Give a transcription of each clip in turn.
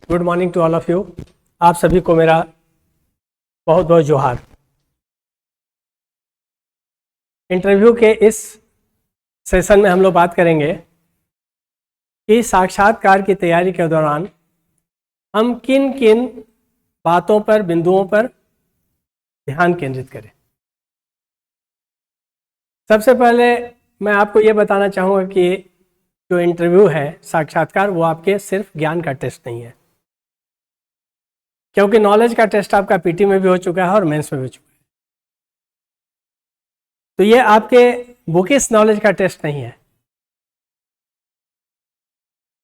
Good morning to all of you. आप सभी को मेरा बहुत बहुत जोहार। इंटरव्यू के इस सेशन में हम लोग बात करेंगे कि साक्षात्कार की तैयारी के दौरान हम किन किन बातों पर, बिंदुओं पर ध्यान केंद्रित करें। सबसे पहले मैं आपको ये बताना चाहूँगा कि जो इंटरव्यू है, साक्षात्कार, वो आपके सिर्फ ज्ञान का टेस्ट नहीं है, क्योंकि नॉलेज का टेस्ट आपका पीटी में भी हो चुका है और मेंस में भी हो चुका है। तो ये आपके बुकिश नॉलेज का टेस्ट नहीं है,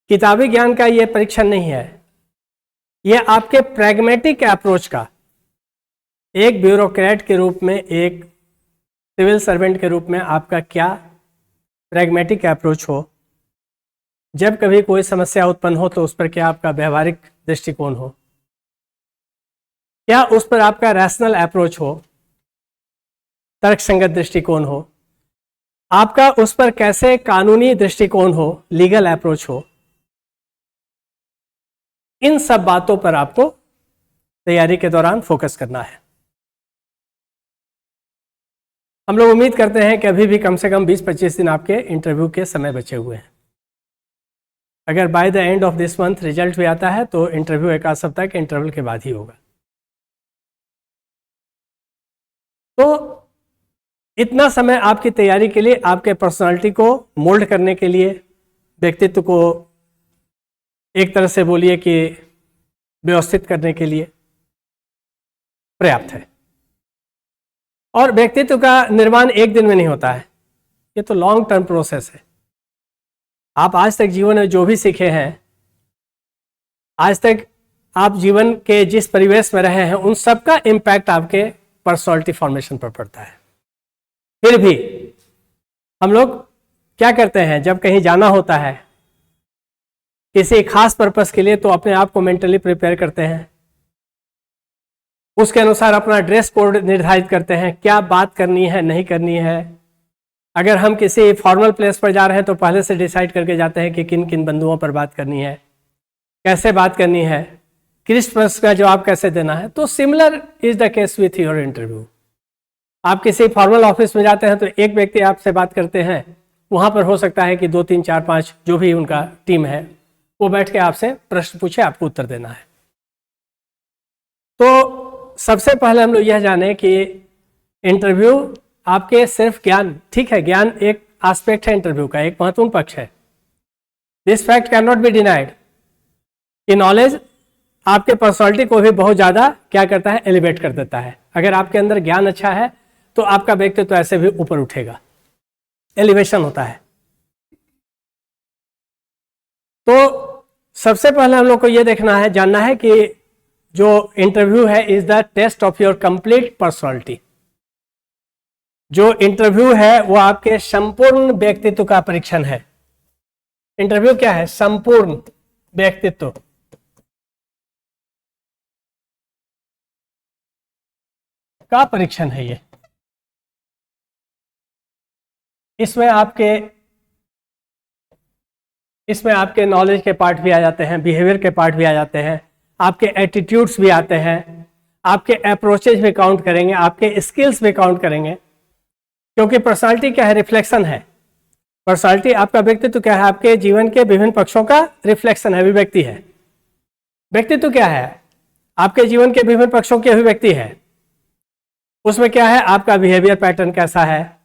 किताबी ज्ञान का ये परीक्षण नहीं है। ये आपके प्रैग्मेटिक अप्रोच का, एक ब्यूरोक्रेट के रूप में, एक सिविल सर्वेंट के रूप में आपका क्या प्रैग्मेटिक अप्रोच हो, जब कभी कोई समस्या उत्पन्न हो तो उस पर क्या आपका व्यवहारिक दृष्टिकोण हो, क्या उस पर आपका रैशनल अप्रोच हो, तर्कसंगत दृष्टिकोण हो, आपका उस पर कैसे कानूनी दृष्टिकोण हो, लीगल अप्रोच हो। इन सब बातों पर आपको तैयारी के दौरान फोकस करना है। हम लोग उम्मीद करते हैं कि अभी भी कम से कम 20-25 दिन आपके इंटरव्यू के समय बचे हुए हैं। अगर by the end of this month result भी आता है तो इंटरव्यू एक आध सप्ताह के इंटरवल के बाद ही होगा। तो इतना समय आपकी तैयारी के लिए, आपके पर्सनालिटी को मोल्ड करने के लिए, व्यक्तित्व को एक तरह से बोलिए कि व्यवस्थित करने के लिए पर्याप्त है। और व्यक्तित्व का निर्माण एक दिन में नहीं होता है, ये तो लॉन्ग टर्म प्रोसेस है। आप आज तक जीवन में जो भी सीखे हैं, आज तक आप जीवन के जिस परिवेश में रहे हैं, उन सब का इम्पैक्ट आपके पर्सनालिटी फॉर्मेशन पर पड़ता है। फिर भी हम लोग क्या करते हैं, जब कहीं जाना होता है किसी खास पर्पस के लिए, तो अपने आप को मेंटली प्रिपेयर करते हैं, उसके अनुसार अपना ड्रेस कोड निर्धारित करते हैं, क्या बात करनी है, नहीं करनी है। अगर हम किसी फॉर्मल प्लेस पर जा रहे हैं तो पहले से डिसाइड करके जाते हैं कि किन किन बिंदुओं पर बात करनी है, कैसे बात करनी है, किस प्रश्न का जवाब कैसे देना है। तो similar is the case with your interview. आप किसी फॉर्मल ऑफिस में जाते हैं तो एक व्यक्ति आपसे बात करते हैं, वहाँ पर हो सकता है कि 2, 3, 4, 5 जो भी उनका टीम है वो बैठ के आपसे प्रश्न पूछे, आपको उत्तर देना है। तो सबसे पहले हम लोग यह जाने कि इंटरव्यू आपके सिर्फ ज्ञान, ठीक है, ज्ञान एक एस्पेक्ट है इंटरव्यू का, एक महत्वपूर्ण पक्ष है। This fact can not be denied कि नॉलेज आपके पर्सनालिटी को भी बहुत ज़्यादा क्या करता है, एलिवेट कर देता है। अगर आपके अंदर ज्ञान अच्छा है तो आपका व्यक्तित्व तो ऐसे भी ऊपर उठेगा, एलिवेशन होता है। तो सबसे पहले हम लोग को यह देखना है, जानना है कि जो इंटरव्यू है is the test of your complete personality. जो इंटरव्यू है वो आपके संपूर्ण व्यक्तित्व का परीक्षण है। इंटरव्यू क्या है? संपूर्ण व्यक्तित्व का परीक्षण है ये। इसमें आपके नॉलेज के पार्ट भी आ जाते हैं, बिहेवियर के पार्ट भी आ जाते हैं, आपके एटीट्यूड्स भी आते हैं, आपके अप्रोचेज भी काउंट करेंगे, आपके स्किल्स भी काउंट करेंगे। क्योंकि पर्सनालिटी क्या है? रिफ्लेक्शन है। पर्सनालिटी, आपका व्यक्तित्व क्या है? आपके जीवन के विभिन्न पक्षों का रिफ्लेक्शन है, अभिव्यक्ति है। व्यक्तित्व क्या है? आपके जीवन के विभिन्न पक्षों की अभिव्यक्ति है। उसमें क्या है? आपका बिहेवियर पैटर्न कैसा है,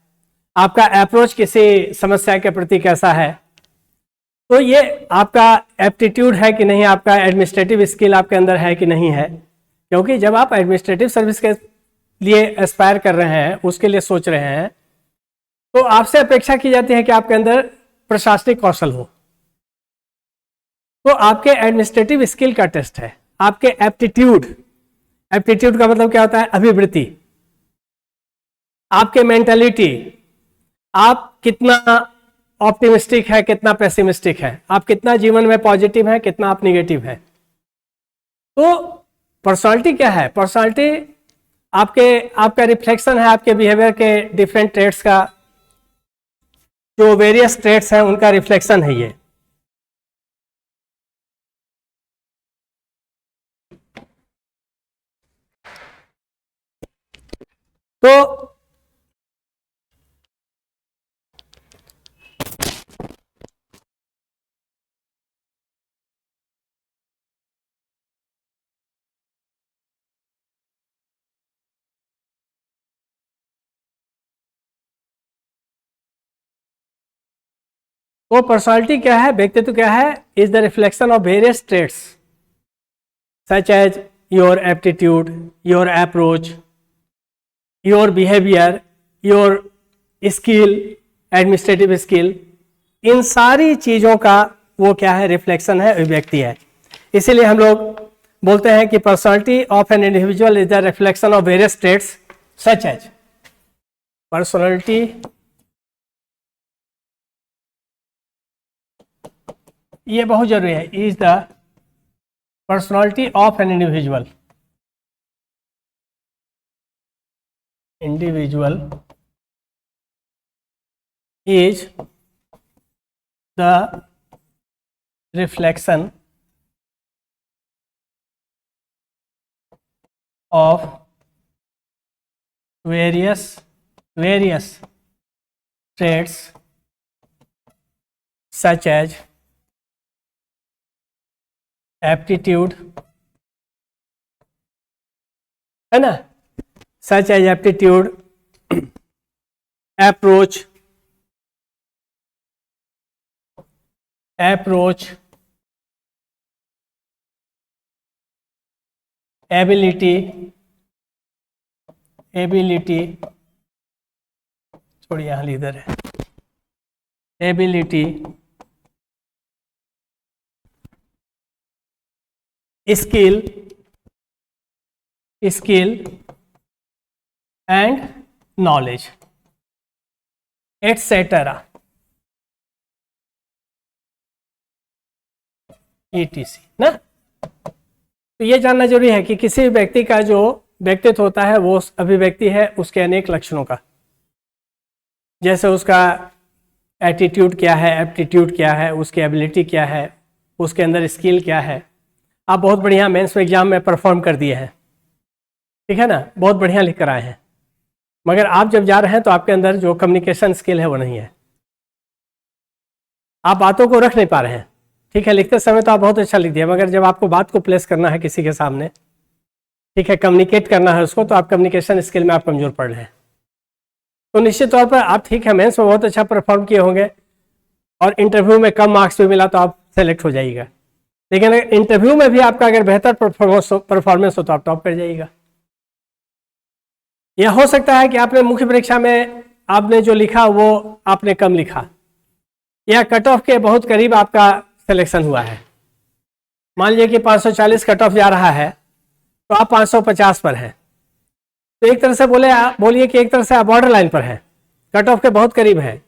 आपका अप्रोच किसी समस्या के प्रति कैसा है। तो ये आपका एप्टीट्यूड है कि नहीं, आपका एडमिनिस्ट्रेटिव स्किल आपके अंदर है कि नहीं है। क्योंकि जब आप एडमिनिस्ट्रेटिव सर्विस के लिए एस्पायर कर रहे हैं, उसके लिए सोच रहे हैं, तो आपसे अपेक्षा की जाती है कि आपके अंदर प्रशासनिक कौशल हो। तो आपके एडमिनिस्ट्रेटिव स्किल का टेस्ट है, आपके एप्टीट्यूड का मतलब क्या होता है? अभिवृत्ति, आपके मेंटालिटी, आप कितना ऑप्टिमिस्टिक है, कितना पेसिमिस्टिक है, आप कितना जीवन में पॉजिटिव है, कितना आप निगेटिव है। तो पर्सनालिटी क्या है? पर्सनालिटी आपका रिफ्लेक्शन है आपके बिहेवियर के डिफरेंट ट्रेट्स का, जो वेरियस ट्रेट्स हैं उनका रिफ्लेक्शन है ये। तो पर्सनालिटी क्या है, व्यक्तित्व क्या है, is the reflection of various traits such as your aptitude, your approach, your behaviour, your skill, administrative skill, इन सारी चीज़ों का वो क्या है, रिफ्लेक्शन है, अभिव्यक्ति है। इसीलिए हम लोग बोलते हैं कि personality of an individual is the reflection of various traits such as personality ये बहुत जरूरी है, is the personality of an individual is the reflection of various traits such as aptitude, है ना, such as aptitude, approach, ability, छोड़िए यहाँ इधर है, ability, skill and knowledge, etc. ETC ना। तो ये जानना जरूरी है कि किसी व्यक्ति का जो व्यक्तित्व होता है वो अभिव्यक्ति है उसके अनेक लक्षणों का, जैसे उसका एटीट्यूड क्या है, एप्टीट्यूड क्या है, उसकी एबिलिटी क्या है, उसके अंदर स्किल क्या है। आप बहुत बढ़िया मेंस एग्जाम में परफॉर्म कर दिए हैं, ठीक है ना, बहुत बढ़िया लिख कर आए हैं, मगर आप जब जा रहे हैं तो आपके अंदर जो कम्युनिकेशन स्किल है वो नहीं है, आप बातों को रख नहीं पा रहे हैं। ठीक है, लिखते समय तो आप बहुत अच्छा लिख दिया, मगर जब आपको बात को प्लेस करना है किसी के सामने, ठीक है, कम्युनिकेट करना है उसको, तो आप कम्युनिकेशन स्किल में आप कमजोर पड़ रहे हैं। तो निश्चित तौर पर आप, ठीक है, मेंस में बहुत अच्छा परफॉर्म किए होंगे और इंटरव्यू में कम मार्क्स भी मिला तो आप सेलेक्ट हो जाइएगा, लेकिन अगर इंटरव्यू में भी आपका अगर बेहतर परफॉर्मेंस हो तो आप टॉप कर जाइएगा। यह हो सकता है कि आपने मुख्य परीक्षा में आपने जो लिखा वो आपने कम लिखा, या कट ऑफ के बहुत करीब आपका सिलेक्शन हुआ है। मान लीजिए कि 540 कट ऑफ जा रहा है तो आप 550 पर हैं, तो एक तरह से बोलिए कि एक तरह से आप बॉर्डर लाइन पर हैं, कट ऑफ के बहुत करीब है,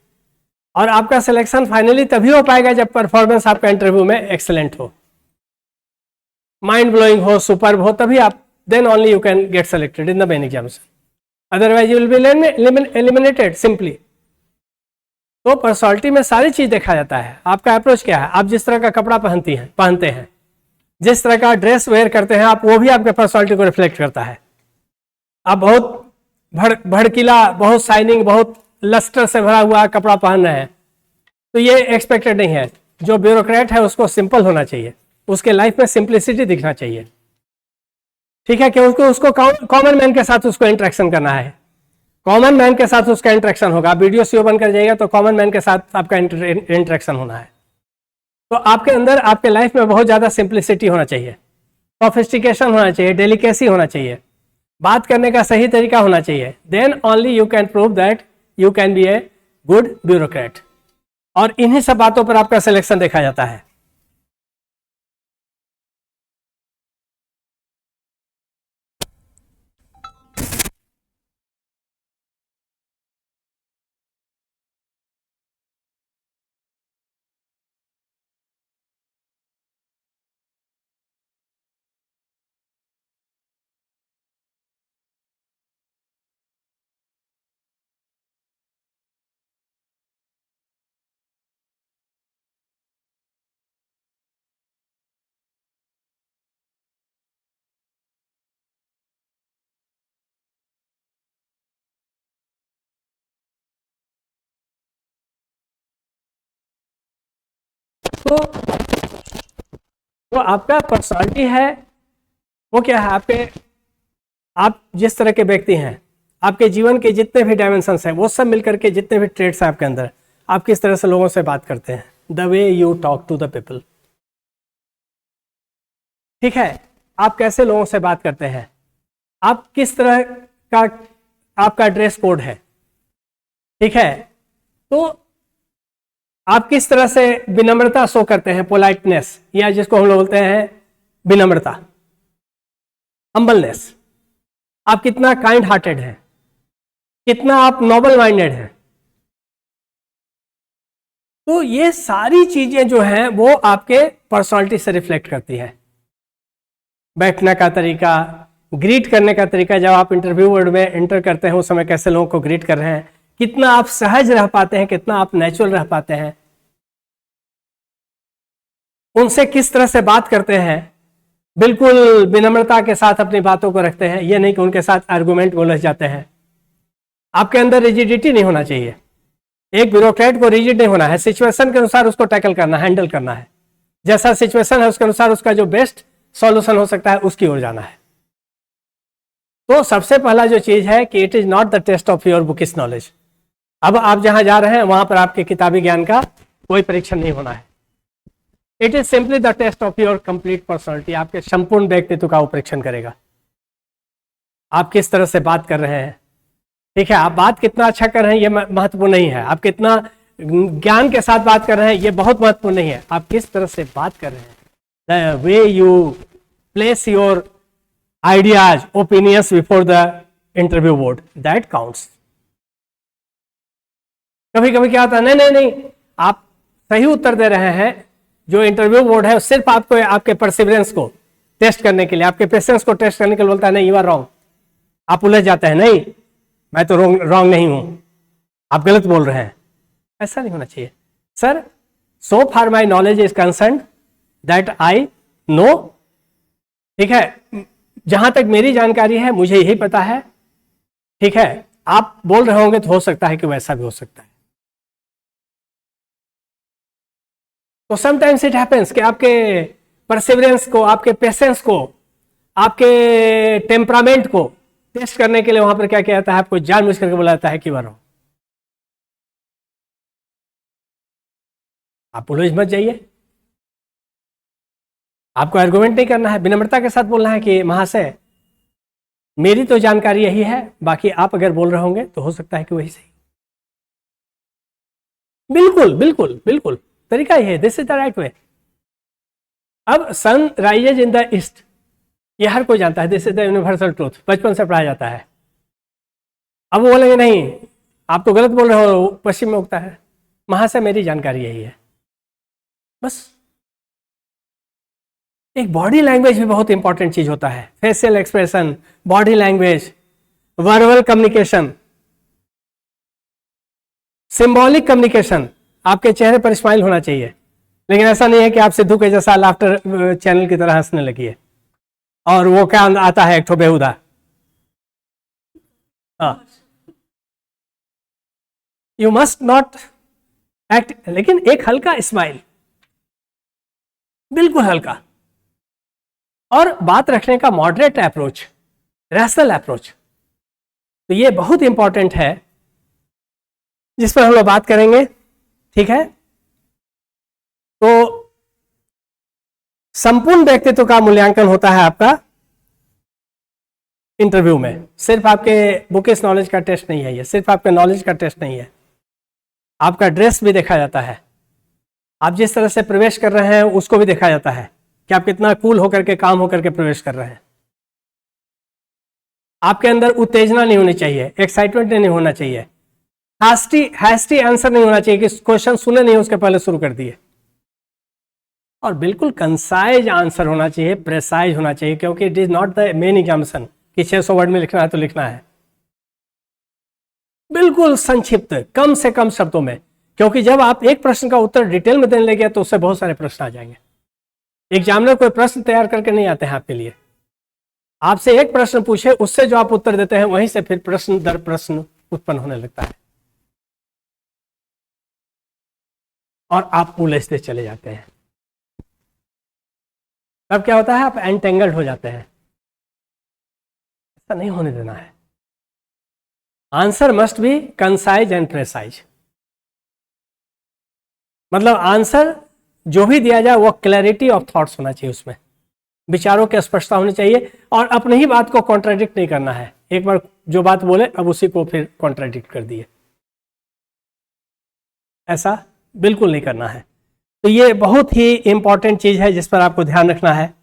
और आपका सिलेक्शन फाइनली तभी हो पाएगा जब परफॉर्मेंस आपका इंटरव्यू में एक्सेलेंट हो, माइंड ब्लोइंग हो, सुपर्ब हो, तभी आप, then only you can get selected in the main exams, otherwise you will be eliminated simply. तो पर्सनालिटी में सारी चीज देखा जाता है। आपका अप्रोच क्या है, आप जिस तरह का कपड़ा पहनते हैं, जिस तरह का ड्रेस वेयर करते हैं आप, वो भी आपके पर्सनालिटी को रिफ्लेक्ट करता है। आप बहुत भड़कीला, बहुत शाइनिंग, बहुत लस्टर से भरा हुआ कपड़ा पहन रहे हैं तो ये एक्सपेक्टेड नहीं है। जो ब्यूरोक्रेट है उसको सिंपल होना चाहिए, उसके लाइफ में सिंप्लिसिटी दिखना चाहिए, ठीक है, कि उसको कॉमन मैन के साथ उसको इंटरेक्शन करना है, कॉमन मैन के साथ उसका इंटरेक्शन होगा। वीडियो सीओ बनकर जाइएगा तो कॉमन मैन के साथ आपका इंटरेक्शन होना है। तो आपके अंदर, आपके लाइफ में बहुत ज़्यादा सिंप्लिसिटी होना चाहिए, सोफिस्टिकेशन होना चाहिए, डेलिकेसी होना चाहिए, बात करने का सही तरीका होना चाहिए। Then only you can prove that you can be a good bureaucrat. और इन्हीं सब बातों पर आपका सिलेक्शन देखा जाता है। तो वो आपका पर्सनालिटी है, वो क्या है, आप जिस तरह के व्यक्ति हैं, आपके जीवन के जितने भी डायमेंशंस हैं, वो सब मिलकर के जितने भी ट्रेड्स हैं आपके अंदर, आप किस तरह से लोगों से बात करते हैं, the way you talk to the people. ठीक है, आप कैसे लोगों से बात करते हैं, आप किस तरह का आपका ड्रेस कोड है। ठीक है, तो आप किस तरह से विनम्रता शो करते हैं, पोलाइटनेस, या जिसको हम लोग बोलते हैं विनम्रता, हम्बलनेस। आप कितना काइंड हार्टेड हैं, कितना आप नोबल माइंडेड हैं। तो ये सारी चीजें जो हैं वो आपके पर्सनालिटी से रिफ्लेक्ट करती है। बैठने का तरीका, ग्रीट करने का तरीका, जब आप इंटरव्यू वर्ड में एंटर करते हैं उस समय कैसे लोगों को ग्रीट कर रहे हैं, कितना आप सहज रह पाते हैं, कितना आप नेचुरल रह पाते हैं, उनसे किस तरह से बात करते हैं, बिल्कुल विनम्रता के साथ अपनी बातों को रखते हैं, ये नहीं कि उनके साथ आर्गुमेंट में उलझ जाते हैं। आपके अंदर रिजिडिटी नहीं होना चाहिए, एक ब्यूरोक्रेट को रिजिड नहीं होना है, सिचुएशन के अनुसार उसको टैकल करना, हैंडल करना है, जैसा सिचुएशन है उसके अनुसार उसका जो बेस्ट सॉल्यूशन हो सकता है उसकी ओर जाना है। तो सबसे पहला जो चीज है कि it is not the test of your bookish knowledge. अब आप जहां जा रहे हैं वहां पर आपके किताबी ज्ञान का कोई परीक्षण नहीं होना है। It is simply the test of your complete personality. आपके संपूर्ण व्यक्तित्व का वो परीक्षण करेगा। आप किस तरह से बात कर रहे हैं, ठीक है, आप बात कितना अच्छा कर रहे हैं ये महत्वपूर्ण नहीं है, आप कितना ज्ञान के साथ बात कर रहे हैं ये बहुत महत्वपूर्ण नहीं है, आप किस तरह से बात कर रहे हैं, the way you place your ideas, opinions before the interview board, that counts. कभी कभी क्या होता है, नहीं, आप सही उत्तर दे रहे हैं, जो इंटरव्यू बोर्ड है सिर्फ आपको आपके परसिवरेंस को टेस्ट करने के लिए, आपके पेशेंस को टेस्ट करने के लिए बोलता है, नहीं यू आर रॉन्ग। आप उलझ जाते हैं, नहीं मैं तो रॉन्ग नहीं हूं, आप गलत बोल रहे हैं। ऐसा नहीं होना चाहिए। Sir, so far my knowledge is concern that I know, ठीक है, जहां तक मेरी जानकारी है मुझे यही पता है, ठीक है, आप बोल रहे होंगे तो हो सकता है कि वैसा भी हो सकता है। तो समटाइम्स इट हैपेंस कि आपके परसिवरेंस को, आपके पेशेंस को, आपके टेम्परामेंट को टेस्ट करने के लिए वहां पर क्या किया जाता है, आपको जानबूझ करके बोला जाता है कि वह रहो। आप उलझ मत जाइए, आपको आर्गुमेंट नहीं करना है, विनम्रता के साथ बोलना है कि महाशय मेरी तो जानकारी यही है, बाकी आप अगर बोल रहे होंगे तो हो सकता है कि वही सही। बिल्कुल बिल्कुल बिल्कुल, तरीका ये है, this is the right way. अब sun rises in the east, ये हर कोई जानता है, this is the universal truth, बचपन से पढ़ाया जाता है। अब वो बोलेंगे नहीं आप तो गलत बोल रहे हो, पश्चिम में उगता है। महाशय मेरी जानकारी यही है, बस। एक बॉडी लैंग्वेज भी बहुत इंपॉर्टेंट चीज होता है, facial expression, body language, verbal communication, symbolic communication. आपके चेहरे पर स्माइल होना चाहिए, लेकिन ऐसा नहीं है कि आप सिद्धू के जैसा लाफ्टर चैनल की तरह हंसने लगिए और वो क्या आता है एक ठो बेहुदा। यू मस्ट नॉट एक्ट, लेकिन एक हल्का स्माइल, बिल्कुल हल्का, और बात रखने का मॉडरेट अप्रोच, रैशनल अप्रोच। तो ये बहुत इंपॉर्टेंट है जिस पर हम लोग बात करेंगे, ठीक है। तो संपूर्ण व्यक्तित्व का मूल्यांकन होता है आपका इंटरव्यू में, सिर्फ आपके बुकिश नॉलेज का टेस्ट नहीं है, ये सिर्फ आपके नॉलेज का टेस्ट नहीं है, आपका ड्रेस भी देखा जाता है, आप जिस तरह से प्रवेश कर रहे हैं उसको भी देखा जाता है कि आप कितना कूल होकर के, काम होकर के प्रवेश कर रहे हैं। आपके अंदर उत्तेजना नहीं होनी चाहिए, एक्साइटमेंट नहीं होना चाहिए, हैस्टी आंसर नहीं होना चाहिए कि क्वेश्चन सुने नहीं उसके पहले शुरू कर दिए, और बिल्कुल कंसाइज आंसर होना चाहिए, प्रेसाइज होना चाहिए, क्योंकि it is not the main examination कि 600 वर्ड में लिखना है तो लिखना है। बिल्कुल संक्षिप्त, कम से कम शब्दों में, क्योंकि जब आप एक प्रश्न का उत्तर डिटेल में देने लगे तो उससे बहुत सारे प्रश्न आ जाएंगे। एग्जामिनर कोई प्रश्न तैयार करके नहीं आते हैं आपके लिए, आपसे एक प्रश्न पूछे उससे जो आप उत्तर देते हैं वहीं से फिर प्रश्न दर प्रश्न उत्पन्न होने लगता है और आप उलझते चले जाते हैं। तब क्या होता है, आप एंटेंगल्ड हो जाते हैं। ऐसा नहीं होने देना है। Answer must be concise and precise. मतलब आंसर जो भी दिया जाए वो क्लैरिटी ऑफ थॉट्स होना चाहिए, उसमें विचारों की स्पष्टता होनी चाहिए, और अपनी ही बात को कॉन्ट्राडिक्ट नहीं करना है। एक बार जो बात बोले अब उसी को फिर कॉन्ट्राडिक्ट कर दिए, ऐसा बिल्कुल नहीं करना है। तो ये बहुत ही इंपॉर्टेंट चीज है जिस पर आपको ध्यान रखना है।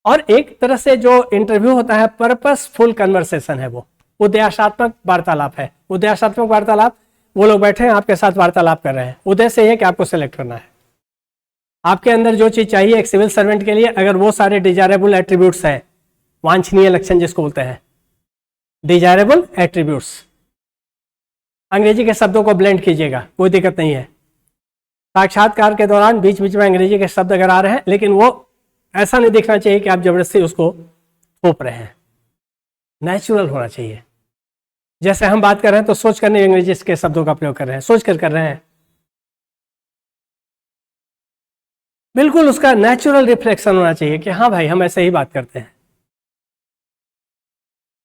और एक तरह से जो इंटरव्यू होता है पर्पसफुल कन्वर्सेशन है, वो उद्देश्यात्मक वार्तालाप है। उद्देश्यात्मक वार्तालाप, वो लोग बैठे हैं आपके साथ वार्तालाप कर रहे हैं, उद्देश्य है कि आपको सेलेक्ट करना है। आपके अंदर जो चीज चाहिए एक सिविल सर्वेंट के लिए, अगर वो सारे डिजायरेबल एट्रीब्यूट्स हैं, वांछनीय लक्षण जिसको बोलते हैं डिजायरेबल एट्रीब्यूट्स, अंग्रेजी के शब्दों को ब्लेंड कीजिएगा, कोई दिक्कत नहीं है। साक्षात्कार के दौरान बीच बीच में अंग्रेजी के शब्द अगर आ रहे हैं, लेकिन वो ऐसा नहीं दिखना चाहिए कि आप जबरदस्ती उसको थोप रहे हैं, नेचुरल होना चाहिए। जैसे हम बात कर रहे हैं तो सोच कर नहीं अंग्रेजी के शब्दों का प्रयोग कर रहे हैं, सोच कर रहे हैं, बिल्कुल उसका नेचुरल रिफ्लेक्शन होना चाहिए कि हाँ भाई हम ऐसे ही बात करते हैं।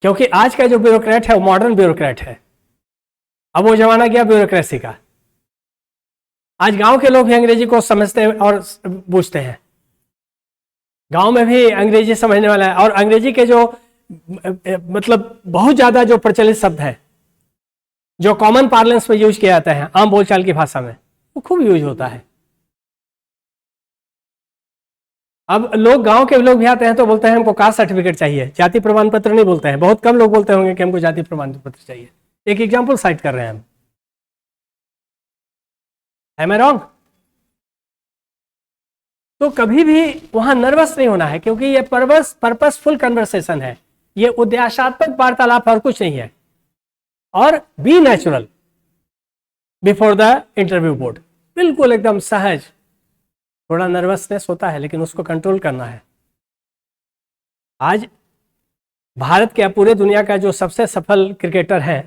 क्योंकि आज का जो ब्यूरोक्रेट है वो मॉडर्न ब्यूरोक्रेट है, अब वो जमाना गया ब्यूरोक्रेसी का। आज गांव के लोग भी अंग्रेजी को समझते और बूझते हैं, गांव में भी अंग्रेजी समझने वाला है। और अंग्रेजी के जो मतलब बहुत ज्यादा जो प्रचलित शब्द है, जो कॉमन पार्लेंस में यूज किया जाता है, आम बोलचाल की भाषा में, वो खूब यूज होता है। अब लोग, गांव के लोग भी आते हैं तो बोलते हैं हमको कास्ट सर्टिफिकेट चाहिए, जाति प्रमाण पत्र नहीं बोलते हैं। बहुत कम लोग बोलते होंगे कि हमको जाति प्रमाण पत्र चाहिए। एक एग्जाम्पल साइट कर रहे हैं हम, एम आई रॉन्ग? तो कभी भी वहां नर्वस नहीं होना है, क्योंकि ये पर्पसफुल कन्वर्सेशन है, ये उद्देश्यात्मक वार्तालाप और कुछ नहीं है। और be natural before the interview board, बिल्कुल एकदम सहज। थोड़ा नर्वसनेस होता है लेकिन उसको कंट्रोल करना है। आज भारत के, पूरे दुनिया का जो सबसे सफल क्रिकेटर है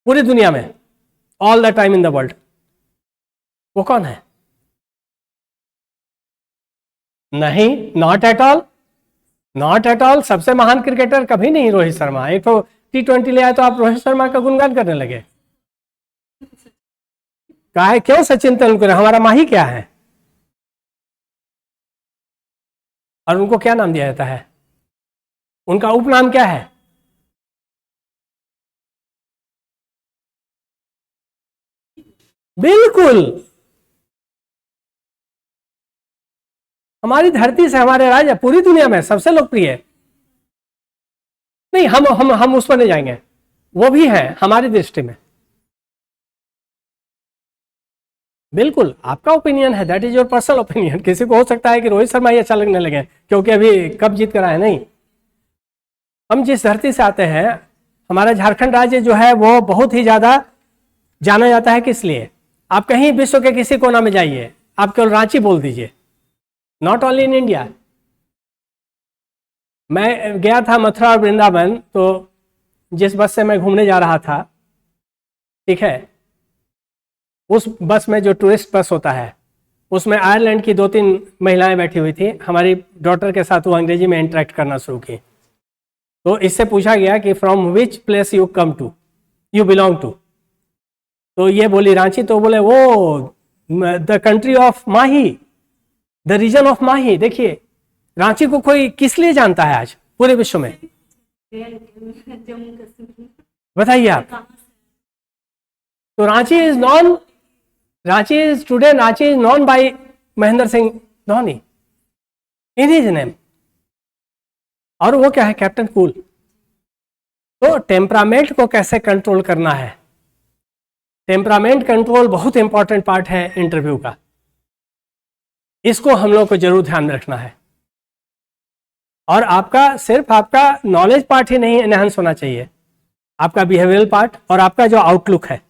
पूरी दुनिया में, all the time in the world, वो कौन है? नहीं, not at all, not at all. सबसे महान क्रिकेटर कभी नहीं रोहित शर्मा। एक तो T20 ले आए तो आप रोहित शर्मा का गुणगान करने लगे। कहा है क्यों सचिन तेंदुलकर, हमारा माही क्या है? और उनको क्या नाम दिया जाता है? उनका उपनाम क्या है? बिल्कुल, हमारी धरती से हमारे राज्य पूरी दुनिया में सबसे लोकप्रिय है। नहीं, हम उस पर नहीं जाएंगे, वो भी है हमारी दृष्टि में। बिल्कुल आपका ओपिनियन है, that is your personal opinion. किसी को हो सकता है कि रोहित शर्मा ही अच्छा लगने लगे क्योंकि अभी कप जीत कर आए। नहीं, हम जिस धरती से आते हैं, हमारा झारखंड राज्य जो है वो बहुत ही ज्यादा जाना जाता है। किस लिए? आप कहीं विश्व के किसी कोना में जाइए, आप केवल रांची बोल दीजिए, नॉट ओनली इन इंडिया। मैं गया था मथुरा और वृंदावन, तो जिस बस से मैं घूमने जा रहा था, ठीक है, उस बस में जो टूरिस्ट बस होता है, उसमें आयरलैंड की 2-3 महिलाएं बैठी हुई थी। हमारी डॉटर के साथ वो अंग्रेजी में इंटरेक्ट करना शुरू की। तो इससे पूछा गया कि from which place you come to, you belong to. तो ये बोली रांची। तो बोले वो the country of Mahi, the region of Mahi. देखिए रांची को कोई किस लिए जानता है आज पूरे विश्व में? बताइए आप। तो Ranchi is non, Ranchi is today, Ranchi is known by Mahendra Singh Dhoni in his name. और वो क्या है? Captain cool. तो टेम्परामेंट को कैसे कंट्रोल करना है, टेम्परामेंट कंट्रोल बहुत इंपॉर्टेंट पार्ट है इंटरव्यू का। इसको हम लोग को जरूर ध्यान में रखना है। और आपका सिर्फ आपका नॉलेज पार्ट ही नहीं एनहांस होना चाहिए, आपका बिहेवियरल पार्ट और आपका जो आउटलुक है,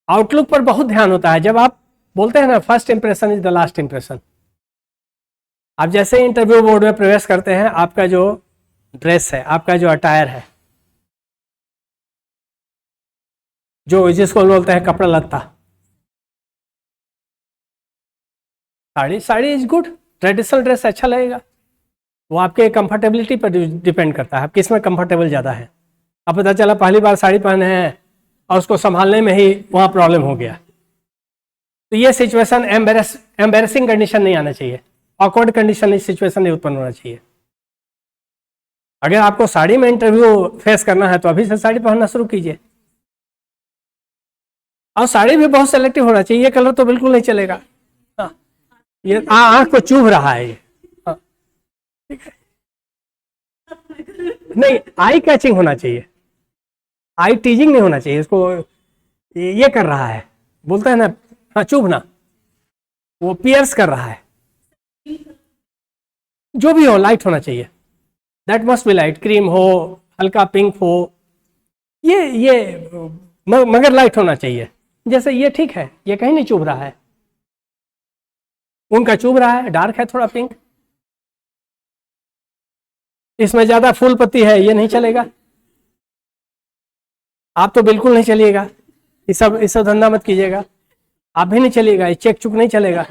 आउटलुक पर बहुत ध्यान होता है। जब आप बोलते हैं ना, first impression is the last impression. आप जैसे इंटरव्यू बोर्ड में प्रवेश करते हैं, आपका जो ड्रेस है, आपका जो अटायर है, जो जिसको बोलते हैं कपड़ा लत्ता, sari, sari is good, traditional dress अच्छा लगेगा। वो आपके कंफर्टेबिलिटी पर डिपेंड करता है, आप किस में कंफर्टेबल ज़्यादा है। अब पता चला पहली बार साड़ी पहने हैं और उसको संभालने में ही वहाँ प्रॉब्लम हो गया, तो ये सिचुएशन एम्बेरसिंग कंडीशन नहीं आना चाहिए, ऑकवर्ड कंडीशन, सिचुएशन नहीं उत्पन्न होना चाहिए। अगर आपको साड़ी में इंटरव्यू फेस करना है तो अभी से साड़ी पहनना शुरू कीजिए। और साड़ी भी बहुत सेलेक्टिव होना चाहिए, ये कलर तो बिल्कुल नहीं चलेगा। हाँ, ये आँख को चुभ रहा है ये। हाँ, ठीक है, नहीं, आई कैचिंग होना चाहिए, आई टीजिंग नहीं होना चाहिए। इसको ये कर रहा है, बोलता है ना, हाँ, चुभना, वो पियर्स कर रहा है। जो भी हो लाइट होना चाहिए, that must be light, cream हो, हल्का पिंक हो, ये मगर लाइट होना चाहिए। जैसे ये ठीक है, ये कहीं नहीं चुभ रहा है, उनका चुभ रहा है, डार्क है थोड़ा पिंक, इसमें ज्यादा फूल पत्ती है, ये नहीं चलेगा। आप तो बिल्कुल नहीं चलिएगा, ये सब धंधा मत कीजिएगा, आप भी नहीं चलिएगा, ये चेक चुक नहीं चलेगा,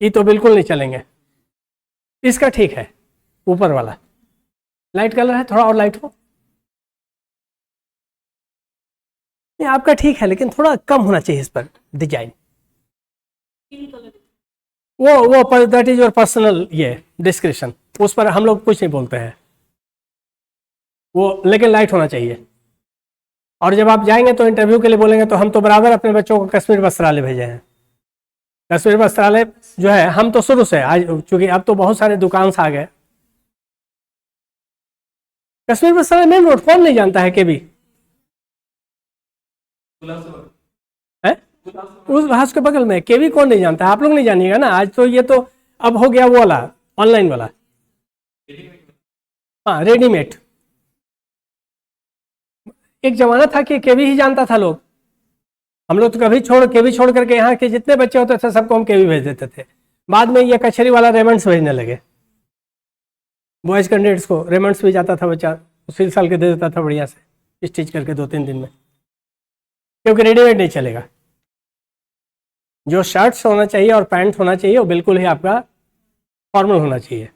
ये तो बिल्कुल नहीं चलेंगे। इसका ठीक है, ऊपर वाला लाइट कलर है, थोड़ा और लाइट हो, नहीं आपका ठीक है, लेकिन थोड़ा कम होना चाहिए इस पर डिजाइन। वो दैट इज योर पर्सनल ये डिस्क्रिप्शन, उस पर हम लोग कुछ नहीं बोलते हैं वो, लेकिन लाइट होना चाहिए। और जब आप जाएंगे तो इंटरव्यू के लिए बोलेंगे तो हम तो बराबर अपने बच्चों को कश्मीर वस्त्रालय भेजे हैं। कश्मीर वस्त्रालय जो है, हम तो शुरू से, आज चूंकि अब तो बहुत सारे दुकान आ गए, कश्मीर वस्त्रालय मेन रोड, कौन नहीं जानता है केबी है, उस हाउस के बगल में केवी, कौन नहीं जानता है, आप लोग नहीं जानिएगा ना। आज तो ये तो अब हो गया वो वाला ऑनलाइन वाला, हाँ, रेडीमेड। एक जमाना था कि केवी ही जानता था लोग, हम लोग तो केवी छोड़ करके यहाँ के जितने बच्चे होते थे सबको हम केवी भेज देते थे। बाद में ये कचहरी वाला रेमंड्स भेजने लगे, बॉयज कैंडिडेट्स को रेमंड्स भी जाता था बच्चा, सिल साल के दे देता था बढ़िया से स्टिच करके 2-3 दिन में, क्योंकि रेडीमेड नहीं चलेगा। जो शर्ट्स होना चाहिए और पैंट होना चाहिए वो बिल्कुल ही आपका फॉर्मल होना चाहिए।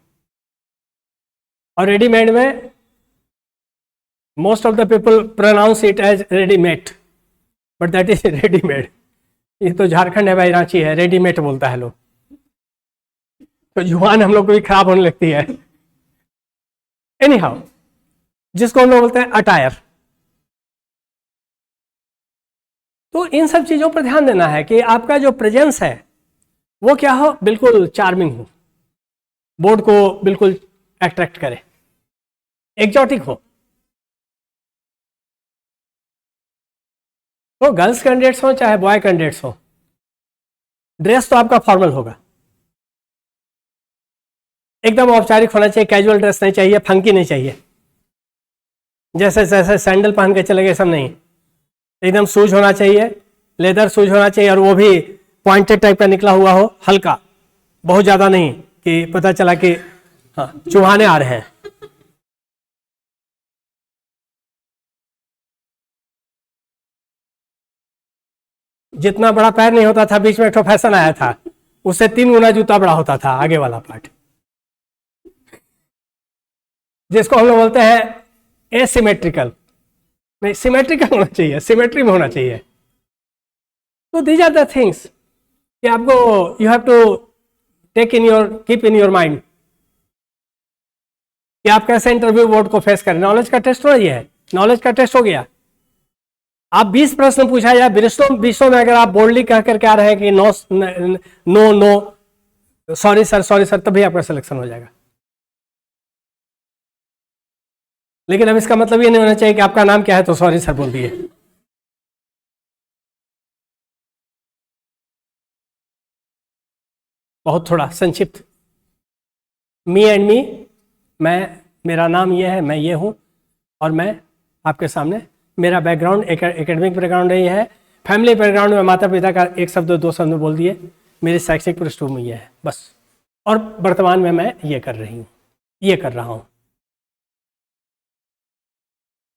और रेडीमेड में most of the people pronounce it as readymade, but that is readymade. ये तो झारखंड है भाई, रांची है, रेडीमेड बोलता है लोग, तो जुबान हम लोग को भी खराब होने लगती है। एनी हाउ, जिसको हम लोग बोलते हैं अटायर। तो इन सब चीजों पर ध्यान देना है कि आपका जो प्रेजेंस है वो क्या हो, बिल्कुल चार्मिंग हो, बोर्ड को बिल्कुल अट्रैक्ट करे, एक्जॉटिक हो। तो गर्ल्स कैंडिडेट्स हो चाहे बॉय कैंडिडेट्स हो, ड्रेस तो आपका फॉर्मल होगा, एकदम औपचारिक होना चाहिए, कैजुअल ड्रेस नहीं चाहिए, फंकी नहीं चाहिए, जैसे जैसे सैंडल पहन के चले गए सब नहीं, एकदम शूज होना चाहिए, लेदर शूज होना चाहिए, और वो भी पॉइंटेड टाइप का निकला हुआ हो, हल्का, बहुत ज्यादा नहीं कि पता चला कि हाँ चुहाने आ रहे हैं। जितना बड़ा पैर नहीं होता था, बीच में एक फैशन आया था, उससे 3 गुना जूता बड़ा होता था आगे वाला पार्ट, जिसको हम लोग बोलते हैं एसिमेट्रिकल। नहीं, सिमेट्रिकल होना चाहिए, सिमेट्री में होना चाहिए। तो दीज आर द थिंग्स कि आपको you have to keep in your mind कि आप कैसे इंटरव्यू बोर्ड को फेस करें। नॉलेज का टेस्ट हो, ये है नॉलेज का टेस्ट हो गया। आप 20 प्रश्न पूछा जाए, 20 में अगर आप बोल्डली कह करके आ रहे हैं कि no no no, sorry sir, तभी आपका सिलेक्शन हो जाएगा। लेकिन अब इसका मतलब ये नहीं होना चाहिए कि आपका नाम क्या है तो सॉरी सर बोल दिए। बहुत थोड़ा संक्षिप्त, मी एंड मी, मेरा नाम ये है, मैं ये हूँ, और मैं आपके सामने, मेरा बैकग्राउंड एकेडमिक बैकग्राउंड ये है, फैमिली बैकग्राउंड में माता पिता का 1 शब्द 2 शब्द बोल दिए, मेरी शैक्षिक पृष्ठभूमि ये है बस, और वर्तमान में मैं ये कर रहा हूँ।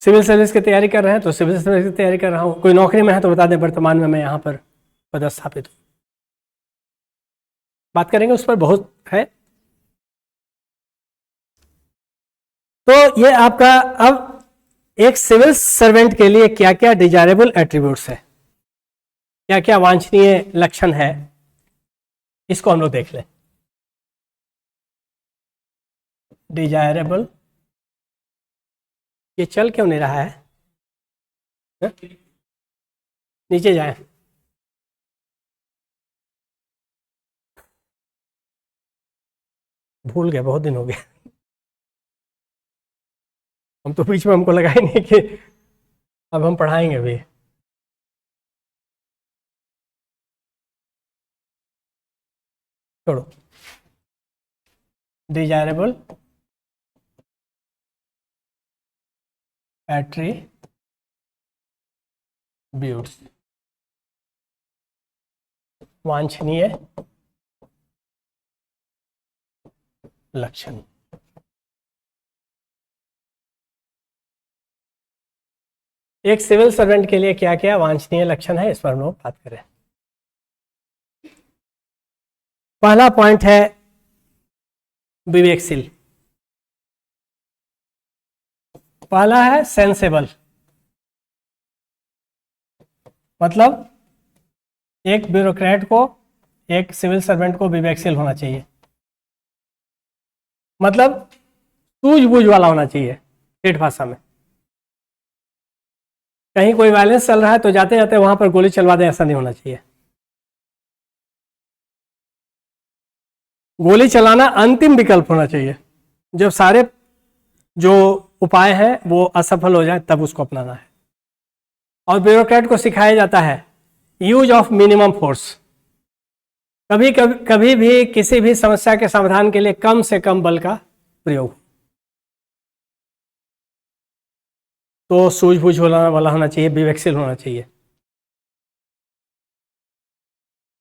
सिविल सर्विस की तैयारी कर रहे हैं तो सिविल सर्विस की तैयारी कर रहा हूँ, कोई नौकरी में है तो बता दें वर्तमान में मैं यहाँ पर पदस्थापित हूँ। बात करेंगे उस पर, बहुत है। तो ये आपका अब एक सिविल सर्वेंट के लिए क्या क्या डिजायरेबल एट्रीब्यूट्स है, क्या क्या वांछनीय लक्षण है, इसको हम लोग देख लें। डिजायरेबल, ये चल क्यों नहीं रहा है? नीचे जाएं। भूल गए, बहुत दिन हो गए। हम तो बीच में हमको लगा ही नहीं कि अब हम पढ़ाएंगे भी। छोड़ो। डिजायरेबल एट्रीब्यूट्स, वांछनीय लक्षण। एक सिविल सर्वेंट के लिए क्या क्या वांछनीय लक्षण है, इस पर हम लोग बात करें। पहला पॉइंट है विवेकशील। पहला है सेंसेबल, मतलब एक ब्यूरोक्रेट को, एक सिविल सर्वेंट को विवेकशील होना चाहिए, मतलब सूझबूझ वाला होना चाहिए। ठेठ भाषा में, कहीं कोई वायलेंस चल रहा है तो जाते जाते वहां पर गोली चलवा दें, ऐसा नहीं होना चाहिए। गोली चलाना अंतिम विकल्प होना चाहिए, जब सारे जो उपाय हैं वो असफल हो जाए तब उसको अपनाना है। और ब्यूरोक्रेट को सिखाया जाता है यूज ऑफ मिनिमम फोर्स, कभी भी किसी भी समस्या के समाधान के लिए कम से कम बल का प्रयोग। तो सूझबूझ वाला होना चाहिए, विवेकशील होना चाहिए।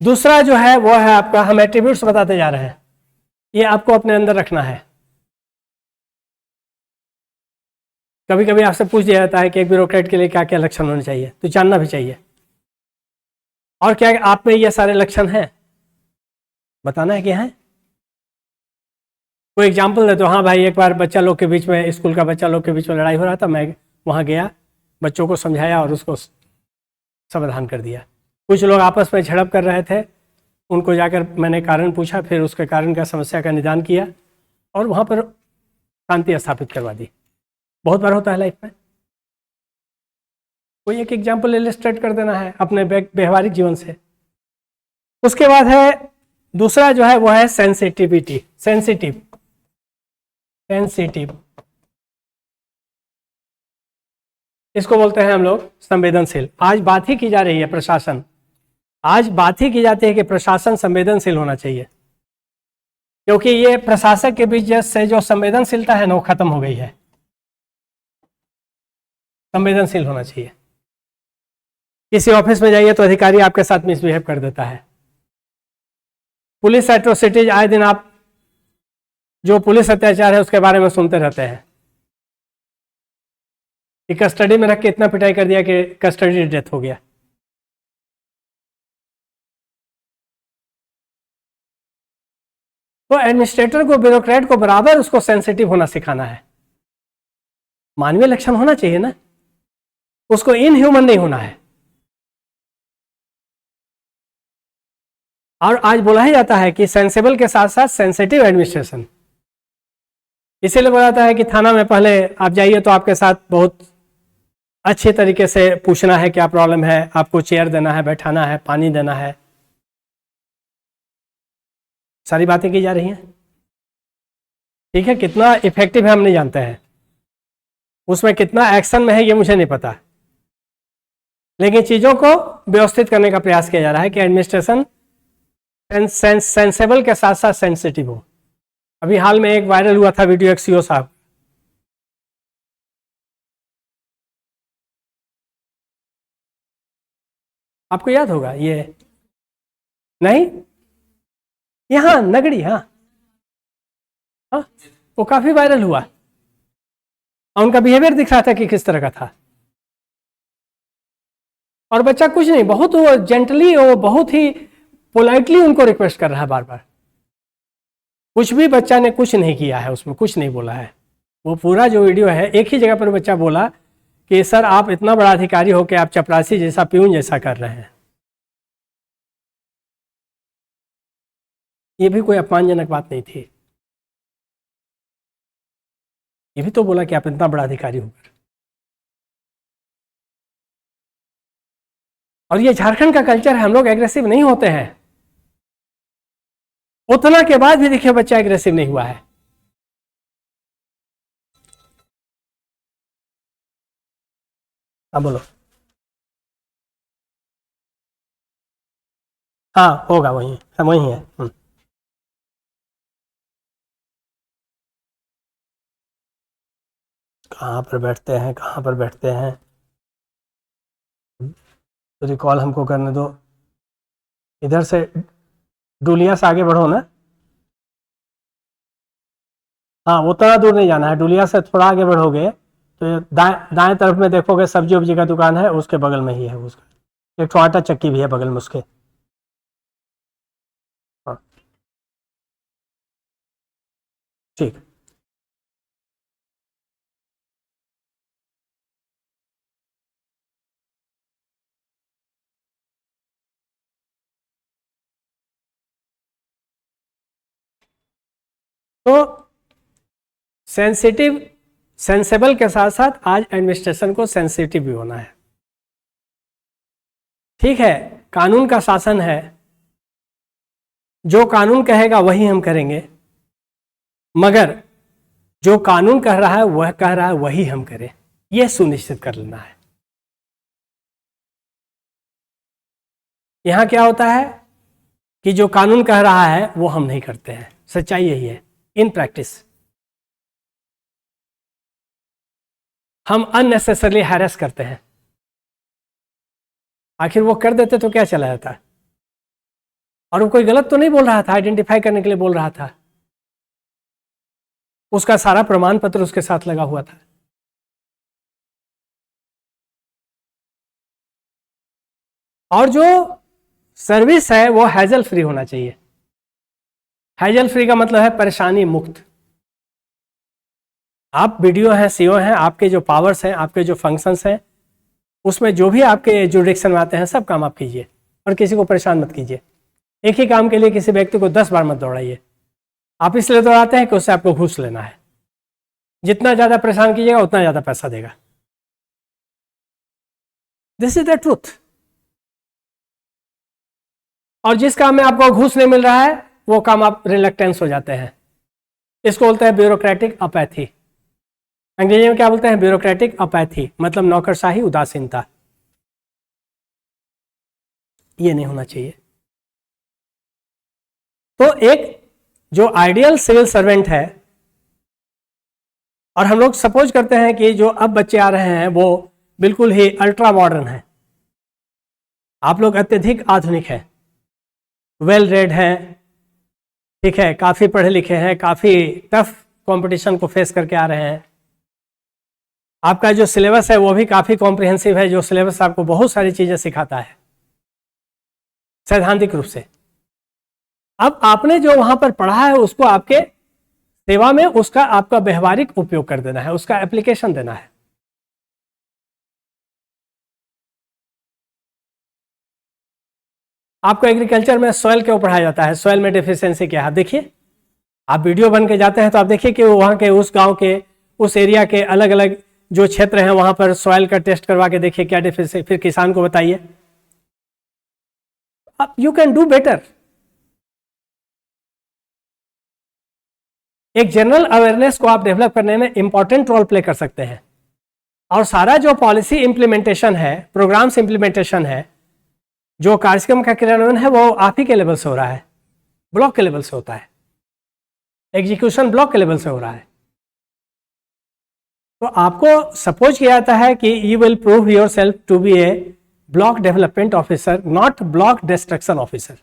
दूसरा जो है वो है आपका, हम एट्रीब्यूट्स बताते जा रहे हैं, ये आपको अपने अंदर रखना है। कभी कभी आपसे पूछ दिया जाता है कि एक ब्यूरोक्रेट के लिए क्या क्या लक्षण होने चाहिए, तो जानना भी चाहिए। और क्या आप में ये सारे लक्षण हैं, बताना है कि हैं। कोई एग्जाम्पल दे तो, हाँ भाई एक बार बच्चा लोग के बीच में, स्कूल का बच्चा लोग के बीच में लड़ाई हो रहा था, मैं वहाँ गया, बच्चों को समझाया और उसको समाधान कर दिया। कुछ लोग आपस में झड़प कर रहे थे, उनको जाकर मैंने कारण पूछा, फिर उसके कारण का, समस्या का निदान किया और वहाँ पर शांति स्थापित करवा दी। बहुत बार होता है लाइफ में। कोई एक एग्जाम्पल इलस्ट्रेट कर देना है अपने व्यवहारिक जीवन से। उसके बाद है दूसरा जो है वो है सेंसिटिविटी, सेंसिटिव। इसको बोलते हैं हम लोग संवेदनशील। आज बात ही की जा रही है प्रशासन, आज बात ही की जाती है कि प्रशासन संवेदनशील होना चाहिए, क्योंकि ये प्रशासक के बीच से जो संवेदनशीलता है ना वो खत्म हो गई है। संवेदनशील होना चाहिए। किसी ऑफिस में जाइए तो अधिकारी आपके साथ मिसबिहेव कर देता है। पुलिस एट्रोसिटीज, आए दिन आप जो पुलिस अत्याचार है उसके बारे में सुनते रहते हैं कि कस्टडी में रख के इतना पिटाई कर दिया कि कस्टडी डेथ हो गया। तो एडमिनिस्ट्रेटर को, ब्यूरोक्रेट को बराबर उसको सेंसिटिव होना सिखाना है। मानवीय लक्षण होना चाहिए ना, उसको इनह्यूमन नहीं होना है। और आज बोला ही जाता है कि सेंसेबल के साथ साथ सेंसिटिव एडमिनिस्ट्रेशन। इसीलिए बोला जाता है कि थाना में पहले आप जाइए तो आपके साथ बहुत अच्छे तरीके से पूछना है क्या प्रॉब्लम है, आपको चेयर देना है, बैठाना है, पानी देना है, सारी बातें की जा रही हैं। ठीक है, कितना इफेक्टिव है हम नहीं जानते हैं, उसमें कितना एक्शन में है ये मुझे नहीं पता, लेकिन चीज़ों को व्यवस्थित करने का प्रयास किया जा रहा है कि एडमिनिस्ट्रेशन सेंसेबल के साथ साथ सेंसिटिव हो। अभी हाल में एक वायरल हुआ था वीडियो, एक सीओ साहब, आपको याद होगा ये, नहीं, यहाँ नगड़ी, हाँ, वो काफी वायरल हुआ और उनका बिहेवियर दिख रहा था कि किस तरह का था। और बच्चा कुछ नहीं, बहुत वो जेंटली, वो बहुत ही पोलाइटली उनको रिक्वेस्ट कर रहा है बार बार कुछ भी बच्चा ने कुछ नहीं किया है, उसमें कुछ नहीं बोला है। वो पूरा जो वीडियो है, एक ही जगह पर बच्चा बोला कि सर आप इतना बड़ा अधिकारी हो के आप चपरासी जैसा, प्यून जैसा कर रहे हैं। ये भी कोई अपमानजनक बात नहीं थी, ये भी तो बोला कि आप इतना बड़ा अधिकारी होकर। और ये झारखंड का कल्चर है, हम लोग एग्रेसिव नहीं होते हैं। उतना के बाद भी देखिए बच्चा एग्रेसिव नहीं हुआ है। हाँ बोलो। हाँ होगा, वही है, वही है। कहाँ पर बैठते हैं, कहाँ पर बैठते हैं, तो रिकॉल हमको करने दो। इधर से डुलिया से आगे बढ़ो ना। हाँ उतना दूर नहीं जाना है, डुलिया से थोड़ा आगे बढ़ोगे तो दाएं तरफ में देखोगे सब्जी वब्जी का दुकान है, उसके बगल में ही है उसका। एक तो आटा चक्की भी है बगल में उसके। हाँ ठीक। तो सेंसिटिव, सेंसेबल के साथ साथ आज एडमिनिस्ट्रेशन को सेंसिटिव भी होना है। ठीक है, कानून का शासन है, जो कानून कहेगा वही हम करेंगे, मगर जो कानून कह रहा है वह कह रहा है वही हम करें, यह सुनिश्चित कर लेना है। यहां क्या होता है कि जो कानून कह रहा है वो हम नहीं करते हैं, सच्चाई यही है। इन प्रैक्टिस हम अननेसेसरली हैरेस करते हैं। आखिर वो कर देते तो क्या चला जाता, और वो कोई गलत तो नहीं बोल रहा था, आइडेंटिफाई करने के लिए बोल रहा था, उसका सारा प्रमाण पत्र उसके साथ लगा हुआ था। और जो सर्विस है वो हैजल फ्री होना चाहिए। हैजल फ्री का मतलब है परेशानी मुक्त। आप वीडियो हैं, सीओ हैं, आपके जो पावर्स हैं, आपके जो फंक्शंस हैं, उसमें जो भी आपके जुरिडिक्शन में आते हैं सब काम आप कीजिए और किसी को परेशान मत कीजिए। एक ही काम के लिए किसी व्यक्ति को 10 बार मत दौड़ाइए। आप इसलिए दौड़ाते हैं कि उससे आपको घूस लेना है। जितना ज़्यादा परेशान कीजिएगा उतना ज़्यादा पैसा देगा। This is the truth. और जिस काम में आपको घूस नहीं मिल रहा है वो काम आप रिलक्टेंस हो जाते हैं। इसको बोलते हैं ब्यूरोक्रेटिक अपैथी। अंग्रेजी में क्या बोलते हैं? ब्यूरोक्रेटिक अपैथी, मतलब नौकरशाही, उदासीनता। ये नहीं होना चाहिए। तो एक जो आइडियल सिविल सर्वेंट है, और हम लोग सपोज करते हैं कि जो अब बच्चे आ रहे हैं वो बिल्कुल ही अल्ट्रा मॉडर्न है, आप लोग अत्यधिक आधुनिक हैं, वेल रेड हैं, ठीक है, काफ़ी पढ़े लिखे हैं, काफ़ी टफ कंपटीशन को फेस करके आ रहे हैं। आपका जो सिलेबस है वो भी काफ़ी कॉम्प्रिहेंसिव है, जो सिलेबस आपको बहुत सारी चीज़ें सिखाता है सैद्धांतिक रूप से। अब आपने जो वहां पर पढ़ा है उसको आपके सेवा में उसका आपका व्यवहारिक उपयोग कर देना है, उसका एप्लीकेशन देना है। आपको एग्रीकल्चर में सॉइल क्यों पढ़ाया जाता है, सॉइल में डेफिशिएंसी क्या है? देखिए, आप वीडियो बन के जाते हैं तो आप देखिए कि वहां के उस गांव के उस एरिया के अलग अलग जो क्षेत्र हैं वहां पर सॉइल का टेस्ट करवा के देखिए क्या डेफिशिएंसी, फिर किसान को बताइए। अब यू कैन डू बेटर। एक जनरल अवेयरनेस को आप डेवलप करने में इंपॉर्टेंट रोल प्ले कर सकते हैं। और सारा जो पॉलिसी इंप्लीमेंटेशन है, प्रोग्राम्स इंप्लीमेंटेशन है, जो कार्यक्रम का क्रियान्वयन है, वो आप ही के लेवल से हो रहा है, ब्लॉक के लेवल से होता है, एग्जीक्यूशन ब्लॉक के लेवल से हो रहा है। तो आपको सपोज किया जाता है कि you will prove yourself to be a block development officer, not block destruction officer.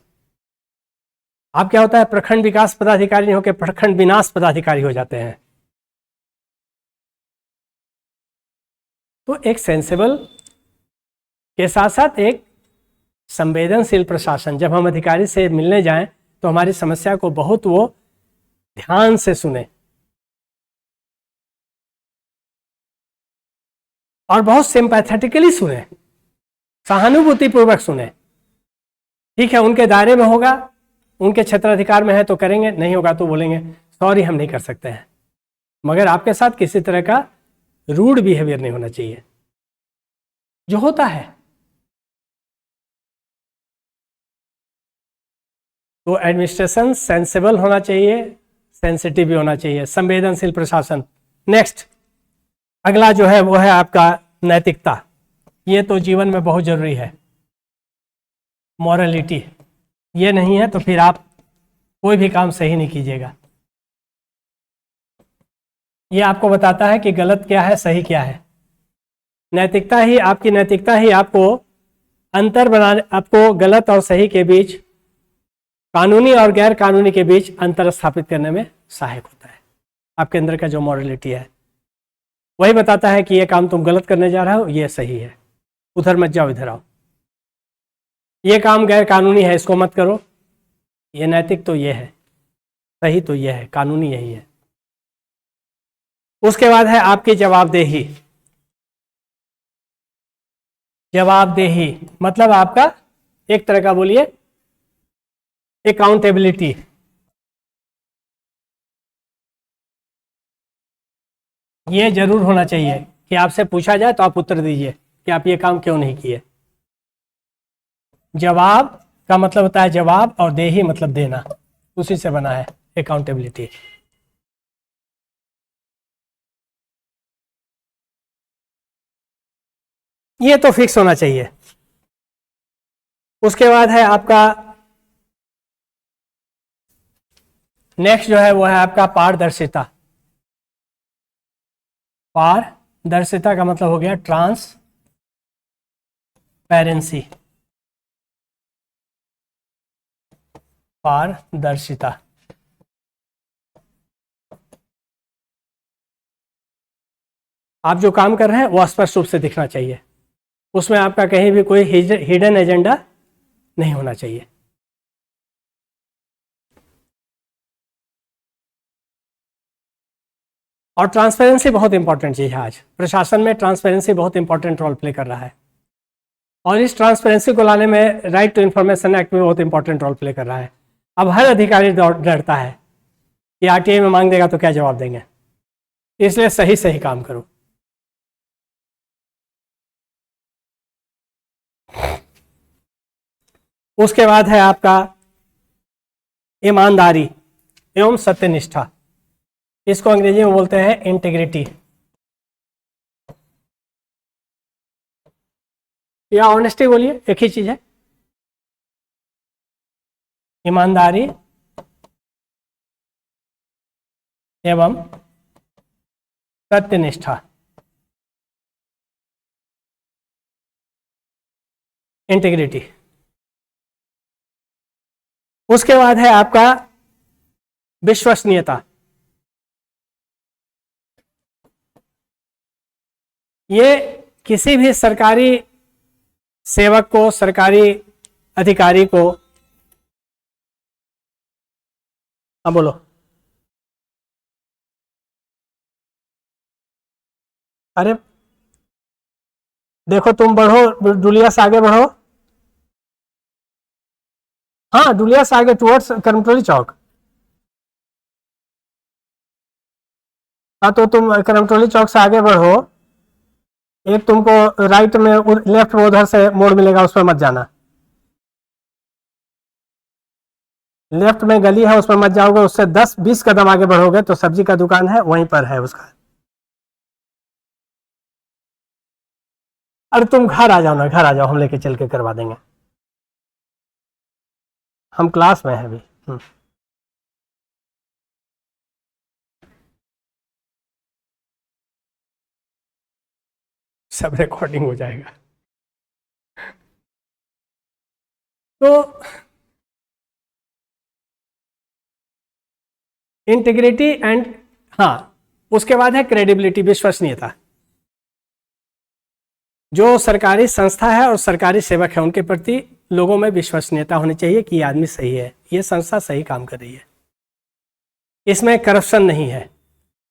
आप क्या होता है, प्रखंड विकास पदाधिकारी नहीं होकर प्रखंड विनाश पदाधिकारी हो जाते हैं। तो एक सेंसेबल के साथ साथ एक संवेदनशील प्रशासन, जब हम अधिकारी से मिलने जाएं तो हमारी समस्या को बहुत वो ध्यान से सुने और बहुत सिंपैथेटिकली सुने, सहानुभूतिपूर्वक सुने। ठीक है, उनके दायरे में होगा, उनके क्षेत्राधिकार में है तो करेंगे, नहीं होगा तो बोलेंगे सॉरी हम नहीं कर सकते हैं। मगर आपके साथ किसी तरह का रूड बिहेवियर नहीं होना चाहिए। जो होता है तो एडमिनिस्ट्रेशन सेंसिबल होना चाहिए, सेंसिटिव भी होना चाहिए, संवेदनशील प्रशासन। नेक्स्ट अगला जो है वो है आपका नैतिकता। ये तो जीवन में बहुत जरूरी है। मॉरलिटी ये नहीं है तो फिर आप कोई भी काम सही नहीं कीजिएगा। ये आपको बताता है कि गलत क्या है, सही क्या है। नैतिकता ही, आपकी नैतिकता ही आपको अंतर बनाने, आपको गलत और सही के बीच, कानूनी और गैर कानूनी के बीच अंतर स्थापित करने में सहायक होता है। आपके अंदर का जो मॉरलिटी है वही बताता है कि ये काम तुम गलत करने जा रहे हो, ये सही है, उधर मत जाओ इधर आओ। ये काम गैर कानूनी है, इसको मत करो। ये नैतिक तो ये है, सही तो ये है, कानूनी यही है। उसके बाद है आपकी जवाबदेही। जवाबदेही मतलब आपका एक तरह का बोलिए अकाउंटेबिलिटी। ये जरूर होना चाहिए कि आपसे पूछा जाए तो आप उत्तर दीजिए कि आप ये काम क्यों नहीं किए। जवाब का मतलब होता है जवाब, और देही मतलब देना, उसी से बना है अकाउंटेबिलिटी। ये तो फिक्स होना चाहिए। उसके बाद है आपका नेक्स्ट जो है वो है आपका पारदर्शिता। पारदर्शिता का मतलब हो गया ट्रांसपेरेंसी। पारदर्शिता आप जो काम कर रहे हैं वो स्पष्ट रूप से दिखना चाहिए, उसमें आपका कहीं भी कोई हिडन एजेंडा नहीं होना चाहिए। और ट्रांसपेरेंसी बहुत इंपॉर्टेंट चीज़ है। आज प्रशासन में ट्रांसपेरेंसी बहुत इंपॉर्टेंट रोल प्ले कर रहा है, और इस ट्रांसपेरेंसी को लाने में राइट टू इन्फॉर्मेशन एक्ट भी बहुत इंपॉर्टेंट रोल प्ले कर रहा है। अब हर अधिकारी डरता है कि आरटीआई में मांग देगा तो क्या जवाब देंगे, इसलिए सही सही काम करो। उसके बाद है आपका ईमानदारी एवं सत्यनिष्ठा। इसको अंग्रेजी में बोलते हैं इंटीग्रिटी या ऑनेस्टी, बोलिए एक ही चीज है। ईमानदारी एवं सत्यनिष्ठा, इंटीग्रिटी। उसके बाद है आपका विश्वसनीयता। ये किसी भी सरकारी सेवक को, सरकारी अधिकारी को, हाँ बोलो, अरे देखो तुम बढ़ो, डुलिया से आगे बढ़ो। हाँ डुलिया से आगे टुवर्ड्स करमटोली चौक। हाँ तो तुम करमटोली चौक से आगे बढ़ो, एक तुमको राइट में लेफ्ट में उधर से मोड़ मिलेगा, उस पर मत जाना। लेफ्ट में गली है, उस पर मत जाओगे, उससे 10-20 कदम आगे बढ़ोगे तो सब्जी का दुकान है, वहीं पर है उसका। अरे तुम घर आ जाओ ना, घर आ जाओ, हम लेके चल के करवा देंगे। हम क्लास में हैं अभी। सब रिकॉर्डिंग हो जाएगा। तो इंटीग्रिटी एंड, हाँ उसके बाद है क्रेडिबिलिटी, विश्वसनीयता। जो सरकारी संस्था है और सरकारी सेवक है उनके प्रति लोगों में विश्वसनीयता होनी चाहिए कि ये आदमी सही है, ये संस्था सही काम कर रही है। इसमें करप्शन नहीं है,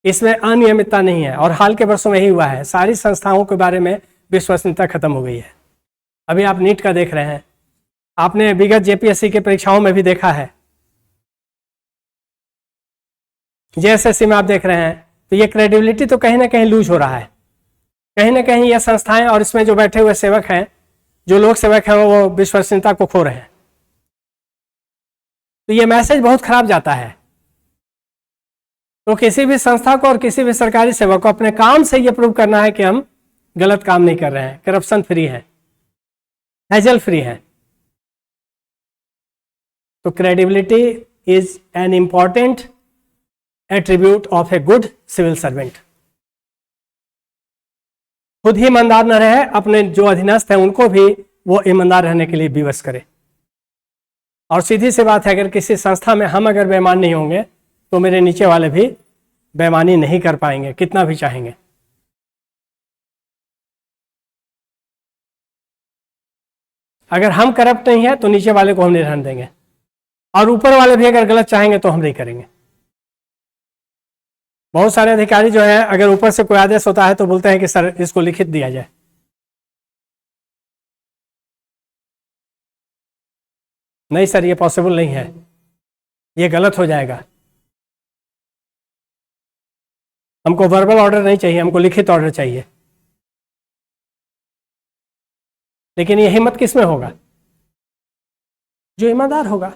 इसमें अनियमितता नहीं है, और हाल के वर्षों में ही हुआ है। सारी संस्थाओं के बारे में विश्वसनीयता खत्म हो गई है। अभी आप नीट का देख रहे हैं, आपने विगत जेपीएससी के परीक्षाओं में भी देखा है, जेएसएससी में आप देख रहे हैं, तो ये क्रेडिबिलिटी तो कहीं ना कहीं लूज हो रहा है। कहीं ना कहीं ये संस्थाएं और इसमें जो बैठे हुए सेवक हैं, जो लोक सेवक हैं, वो विश्वसनीयता को खो रहे हैं। तो ये मैसेज बहुत खराब जाता है। तो किसी भी संस्था को और किसी भी सरकारी सेवक को अपने काम से ये प्रूव करना है कि हम गलत काम नहीं कर रहे हैं, करप्शन फ्री है, हैजल फ्री है। तो credibility is an important attribute of a good civil servant. खुद ही ईमानदार न रहे, अपने जो अधीनस्थ हैं उनको भी वो ईमानदार रहने के लिए विवश करे। और सीधी सी बात है, अगर किसी संस्था में हम अगर बेईमान नहीं होंगे तो मेरे नीचे वाले भी बेईमानी नहीं कर पाएंगे, कितना भी चाहेंगे। अगर हम करप्ट नहीं है तो नीचे वाले को हम नहीं रहने देंगे, और ऊपर वाले भी अगर गलत चाहेंगे तो हम नहीं करेंगे। बहुत सारे अधिकारी जो है, अगर ऊपर से कोई आदेश होता है तो बोलते हैं कि सर इसको लिखित दिया जाए। नहीं सर, ये पॉसिबल नहीं है, ये गलत हो जाएगा, हमको वर्बल ऑर्डर नहीं चाहिए, हमको लिखित ऑर्डर चाहिए। लेकिन ये हिम्मत किस में होगा? जो ईमानदार होगा।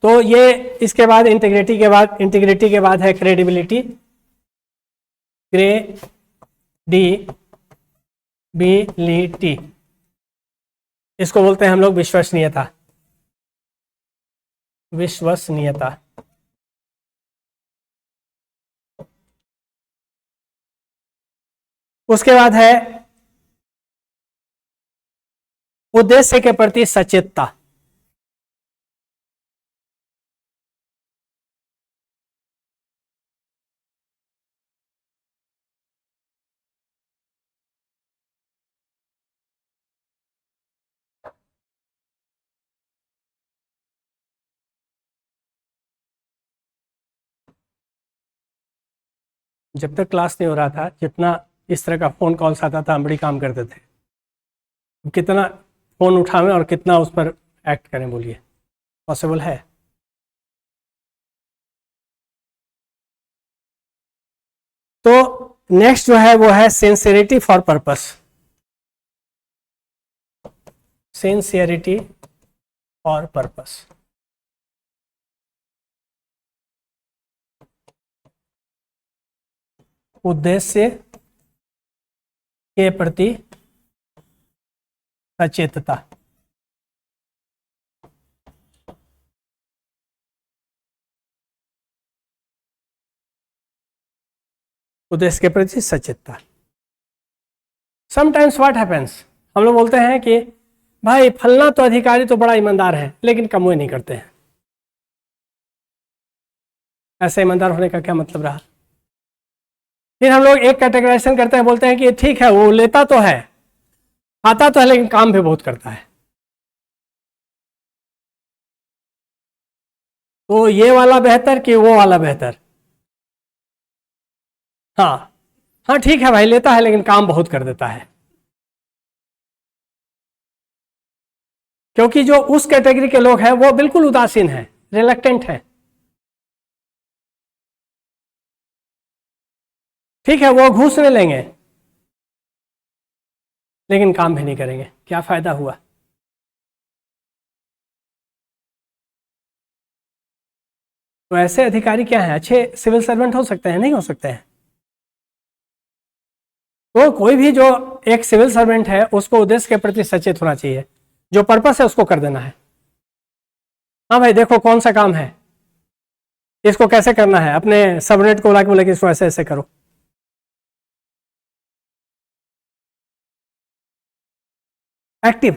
तो ये इसके बाद इंटीग्रिटी के बाद है क्रेडिबिलिटी। क्रेडिबिलिटी, इसको बोलते हैं हम लोग विश्वसनीयता। विश्वसनीयता उसके बाद है उद्देश्य के प्रति सचेतता। जब तक क्लास नहीं हो रहा था, जितना इस तरह का फोन कॉल्स आता था हम बड़ी काम करते थे। कितना फोन उठावें और कितना उस पर एक्ट करें, बोलिए, पॉसिबल है? तो नेक्स्ट जो है वो है sincerity for purpose. Sincerity for purpose, उद्देश्य के प्रति सचेतता। उद्देश्य के प्रति सचेतता। समटाइम्स व्हाट हैपेंस, हम लोग बोलते हैं कि भाई फलना तो अधिकारी तो बड़ा ईमानदार है लेकिन कमोई नहीं करते हैं। ऐसे ईमानदार होने का क्या मतलब रहा? फिर हम लोग एक कैटेगराइजेशन करते हैं, बोलते हैं कि ठीक है वो लेता तो है, आता तो है, लेकिन काम भी बहुत करता है। तो ये वाला बेहतर कि वो वाला बेहतर? हाँ हाँ, ठीक है भाई, लेता है लेकिन काम बहुत कर देता है। क्योंकि जो उस कैटेगरी के लोग हैं वो बिल्कुल उदासीन है, रिलक्टेंट है। ठीक है, वो घूस ले लेंगे लेकिन काम भी नहीं करेंगे, क्या फायदा हुआ? तो ऐसे अधिकारी क्या हैं? अच्छे सिविल सर्वेंट हो सकते हैं? नहीं हो सकते हैं। तो कोई भी जो एक सिविल सर्वेंट है उसको उद्देश्य के प्रति सचेत होना चाहिए, जो पर्पस है उसको कर देना है। हाँ भाई देखो कौन सा काम है, इसको कैसे करना है, अपने सबनेट को बुला के बोले कि इसको ऐसे ऐसे करो। एक्टिव,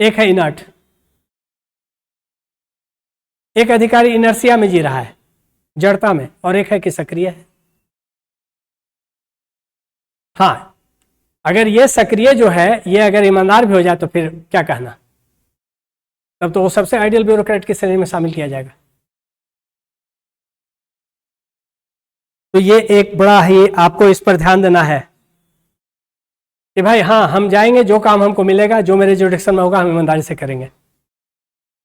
एक है इनर्ट। एक अधिकारी इनर्सिया में जी रहा है, जड़ता में, और एक है कि सक्रिय है। हाँ, अगर ये सक्रिय जो है ये अगर ईमानदार भी हो जाए तो फिर क्या कहना। तब तो वो सबसे आइडियल ब्यूरोक्रेट की श्रेणी में शामिल किया जाएगा। तो ये एक बड़ा ही आपको इस पर ध्यान देना है कि भाई हाँ, हम जाएंगे, जो काम हमको मिलेगा, जो मेरे जुडिक्शन में होगा, हम ईमानदारी से करेंगे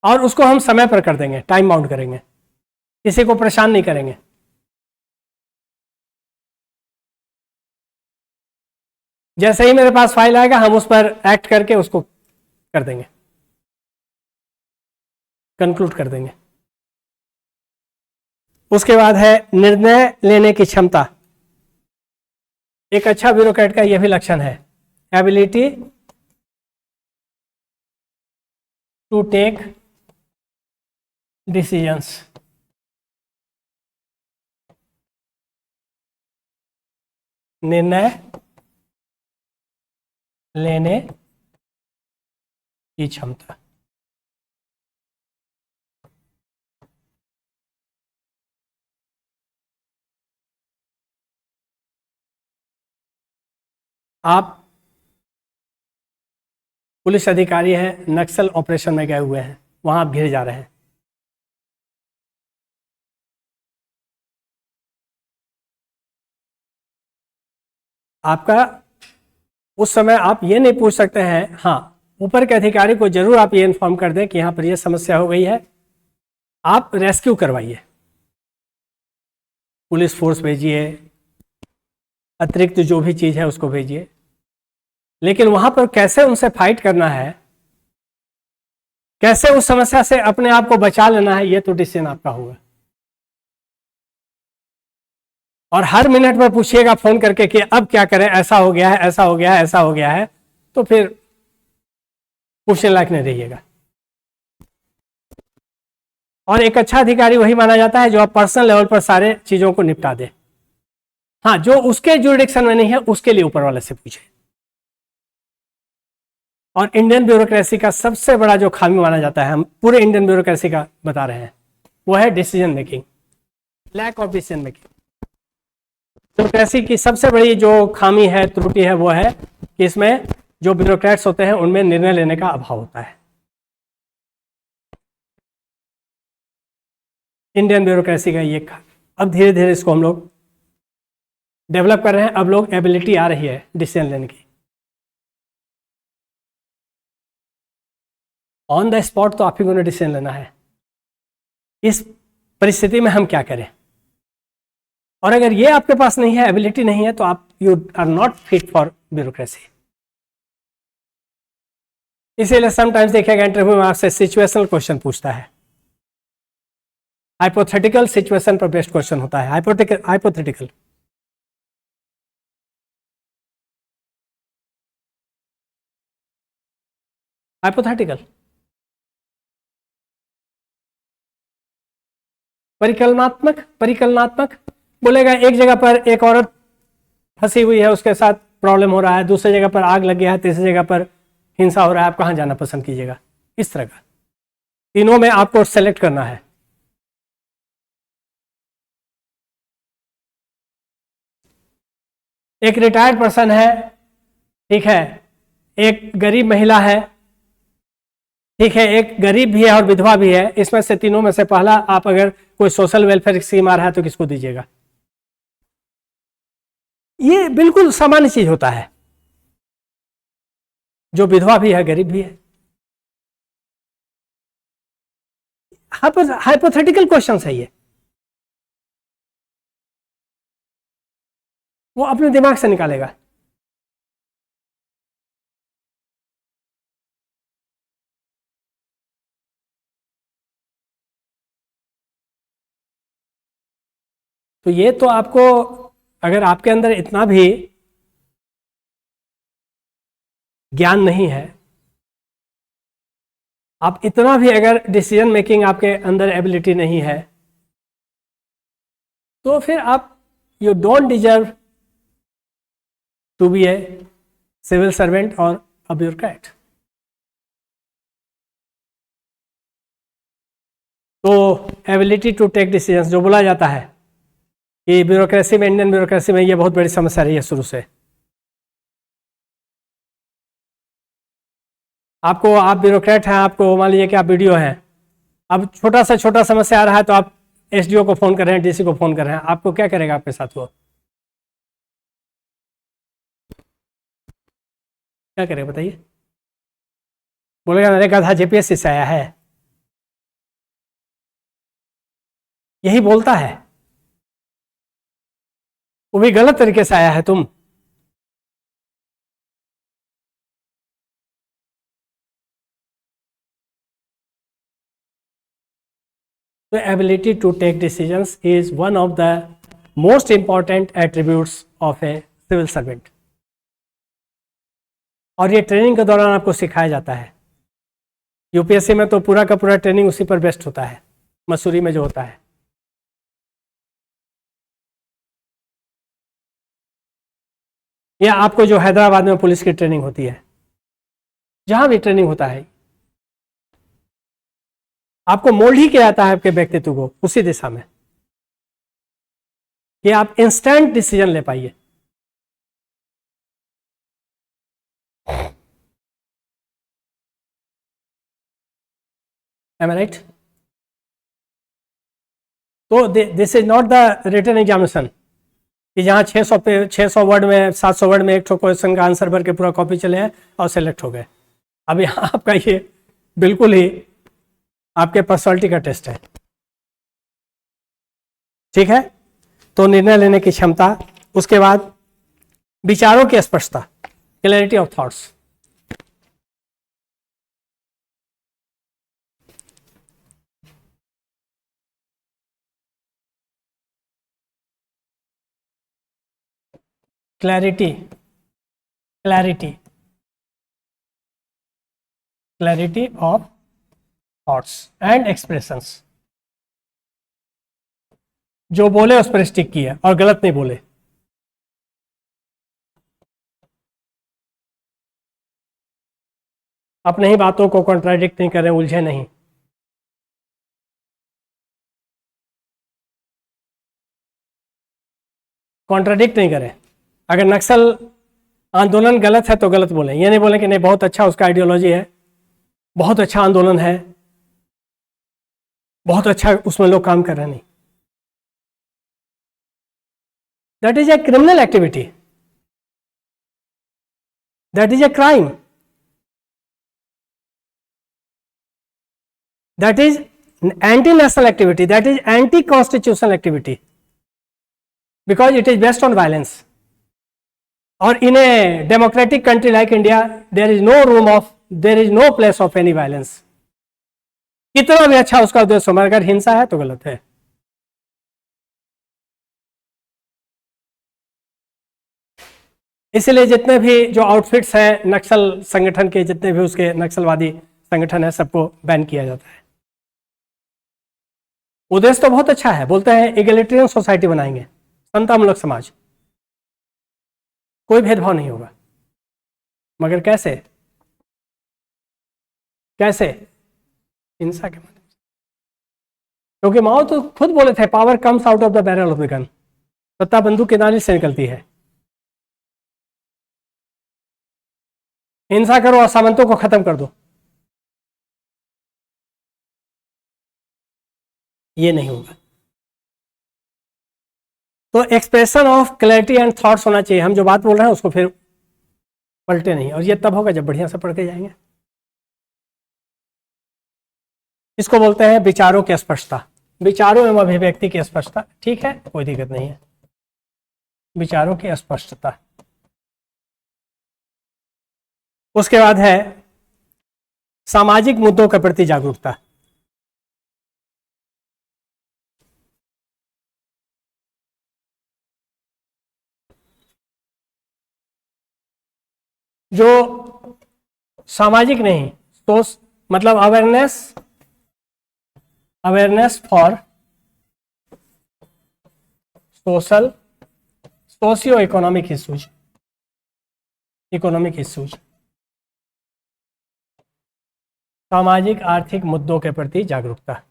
और उसको हम समय पर कर देंगे, टाइम बाउंड करेंगे, किसी को परेशान नहीं करेंगे। जैसे ही मेरे पास फाइल आएगा, हम उस पर एक्ट करके उसको कर देंगे, कंक्लूड कर देंगे। उसके बाद है निर्णय लेने की क्षमता। एक अच्छा ब्यूरोक्रेट का यह भी लक्षण है, एबिलिटी टू टेक डिसीजंस। निर्णय लेने की क्षमता। आप पुलिस अधिकारी हैं, नक्सल ऑपरेशन में गए हुए हैं, वहां आप घिर जा रहे हैं, आपका उस समय आप ये नहीं पूछ सकते हैं, हाँ ऊपर के अधिकारी को जरूर आप ये इन्फॉर्म कर दें कि यहाँ पर ये समस्या हो गई है, आप रेस्क्यू करवाइए, पुलिस फोर्स भेजिए, अतिरिक्त जो भी चीज़ है उसको भेजिए, लेकिन वहाँ पर कैसे उनसे फाइट करना है, कैसे उस समस्या से अपने आप को बचा लेना है, ये तो डिसीजन आपका होगा। और हर मिनट में पूछिएगा फोन करके कि अब क्या करें, ऐसा हो गया है, ऐसा हो गया है, ऐसा हो गया है, तो फिर पूछने लायक नहीं रहिएगा। और एक अच्छा अधिकारी वही माना जाता है जो आप पर्सनल लेवल पर सारे चीजों को निपटा दे। हाँ, जो उसके जुरिडिक्शन में नहीं है उसके लिए ऊपर वाले से पूछे। और इंडियन ब्यूरोक्रेसी का सबसे बड़ा जो खामी माना जाता है, हम पूरे इंडियन ब्यूरोक्रेसी का बता रहे हैं, वो है decision making, lack of decision making. Bureaucracy की सबसे बड़ी जो खामी है, त्रुटि है, वो है कि इसमें जो ब्यूरोक्रेट्स होते हैं उनमें निर्णय लेने का अभाव होता है। इंडियन ब्यूरोक्रेसी का ये, अब धीरे धीरे इसको हम लोग डेवलप कर रहे हैं, अब लोग एबिलिटी आ रही है डिसीजन लेने की। ऑन द स्पॉट तो आप ही को डिसीजन लेना है, इस परिस्थिति में हम क्या करें। और अगर ये आपके पास नहीं है, एबिलिटी नहीं है, तो आप you are not fit for bureaucracy. इसीलिए समटाइम्स देखिएगा इंटरव्यू में आपसे सिचुएशनल क्वेश्चन पूछता है, हाइपोथेटिकल सिचुएशन पर बेस्ड क्वेश्चन होता है, हाइपोथेटिकल। हाइपोथेटिकल परिकल्पनात्मक बोलेगा, एक जगह पर एक औरत फंसी हुई है, उसके साथ प्रॉब्लम हो रहा है, दूसरी जगह पर आग लग गया है, तीसरी जगह पर हिंसा हो रहा है, आप कहाँ जाना पसंद कीजिएगा। इस तरह का तीनों में आपको सेलेक्ट करना है। एक रिटायर्ड पर्सन है, ठीक है, एक गरीब महिला है, ठीक है, एक गरीब भी है और विधवा भी है, इसमें से तीनों में से पहला आप अगर कोई सोशल वेलफेयर स्कीम आ रहा है तो किसको दीजिएगा। ये बिल्कुल सामान्य चीज होता है, जो विधवा भी है, गरीब भी है। हाइपोथेटिकल क्वेश्चन है ये, वो अपने दिमाग से निकालेगा। तो ये तो आपको, अगर आपके अंदर इतना भी ज्ञान नहीं है, आप इतना भी अगर डिसीजन मेकिंग आपके अंदर एबिलिटी नहीं है, तो फिर आप you don't deserve to be a civil servant और अ ब्यूरोक्रेट। तो एबिलिटी टू टेक डिसीजंस जो बोला जाता है कि ब्यूरोक्रेसी में, इंडियन ब्यूरोक्रेसी में ये बहुत बड़ी समस्या रही है शुरू से। आपको, आप ब्यूरोक्रेट हैं, आपको मान लीजिए कि आप वीडियो हैं, अब छोटा समस्या आ रहा है तो आप एसडीओ को फ़ोन कर रहे हैं, डीसी को फ़ोन कर रहे हैं, आपको क्या करेगा आपके साथ वो? क्या करेगा बताइए? बोलेगा मेरे गधा जेपीएससी से आया है, यही बोलता है, वो भी गलत तरीके से आया है तुम। The ability to take decisions is one of the most important attributes of a civil servant. और ये ट्रेनिंग के दौरान आपको सिखाया जाता है। यूपीएससी में तो पूरा का पूरा ट्रेनिंग उसी पर बेस्ट होता है, मसूरी में जो होता है। या आपको जो हैदराबाद में पुलिस की ट्रेनिंग होती है, जहां भी ट्रेनिंग होता है, आपको मोल्ड ही किया जाता है आपके व्यक्तित्व को उसी दिशा में कि आप इंस्टेंट डिसीजन ले पाइए। Am I right? तो this is not the written examination कि जहाँ 600 वर्ड में 700 वर्ड में एक क्वेश्चन का आंसर भर के पूरा कॉपी चले हैं और सेलेक्ट हो गए। अब यहाँ आपका ये बिल्कुल ही आपके पर्सनालिटी का टेस्ट है, ठीक है? तो निर्णय लेने की क्षमता, उसके बाद विचारों की स्पष्टता, clarity of thoughts, clarity of thoughts and expressions. जो बोले उस पर स्टिक किया और गलत नहीं बोले। अपने ही बातों को कॉन्ट्राडिक्ट नहीं करें, उलझे नहीं। कॉन्ट्राडिक्ट नहीं करें। अगर नक्सल आंदोलन गलत है तो गलत बोलें, ये नहीं बोलें कि नहीं बहुत अच्छा उसका आइडियोलॉजी है, बहुत अच्छा आंदोलन है, बहुत अच्छा उसमें लोग काम कर रहे हैं। नहीं, that is a criminal activity, that is a crime, that is anti national activity, that is anti constitutional activity, because it is based on violence. Or in a democratic country like India, there is no place of any violence. कितना भी अच्छा उसका उद्देश्य हो, अगर हिंसा है तो गलत है। इसलिए जितने भी जो आउटफिट्स हैं नक्सल संगठन के, जितने भी उसके नक्सलवादी संगठन है, सबको बैन किया जाता है। उद्देश्य तो बहुत अच्छा है, बोलते हैं इगलिटेरियन सोसाइटी बनाएंगे, समतामूलक समाज, कोई भेदभाव नहीं होगा। मगर कैसे? हिंसा के माध्यम से। क्योंकि माओ तो खुद बोले थे, power comes out of the barrel of the gun, सत्ता बंदूक के नाली से निकलती है। हिंसा करो और सामंतों को खत्म कर दो, ये नहीं होगा। तो expression of clarity and thoughts होना चाहिए। हम जो बात बोल रहे हैं उसको फिर पलटे नहीं, और ये तब होगा जब बढ़िया से पढ़ के जाएंगे। इसको बोलते हैं विचारों की स्पष्टता, विचारों एवं अभिव्यक्ति की स्पष्टता। ठीक है, कोई दिक्कत नहीं है। विचारों की स्पष्टता, उसके बाद है सामाजिक मुद्दों के प्रति जागरूकता। जो सामाजिक नहीं, तो मतलब awareness for socio economic issues, सामाजिक आर्थिक मुद्दों के प्रति जागरूकता।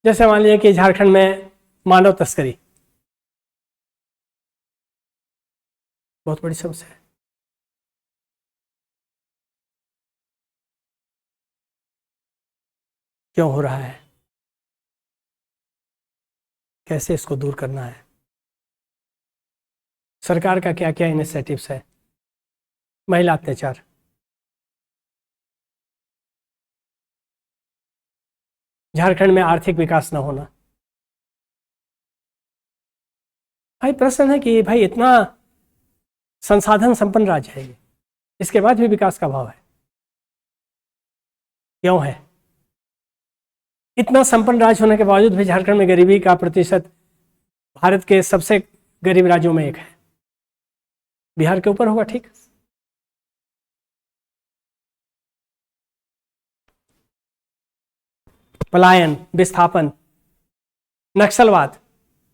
जैसे मान लीजिए कि झारखंड में मानव तस्करी बहुत बड़ी समस्या है। क्यों हो रहा है, कैसे इसको दूर करना है, सरकार का क्या क्या इनिशिएटिव्स है। महिला अत्याचार, झारखंड में आर्थिक विकास न होना। भाई प्रश्न है कि भाई इतना संसाधन संपन्न राज्य है ये, इसके बाद भी विकास का अभाव है, क्यों है? इतना संपन्न राज्य होने के बावजूद भी झारखंड में गरीबी का प्रतिशत भारत के सबसे गरीब राज्यों में एक है, बिहार के ऊपर होगा, ठीक। पलायन, विस्थापन, नक्सलवाद,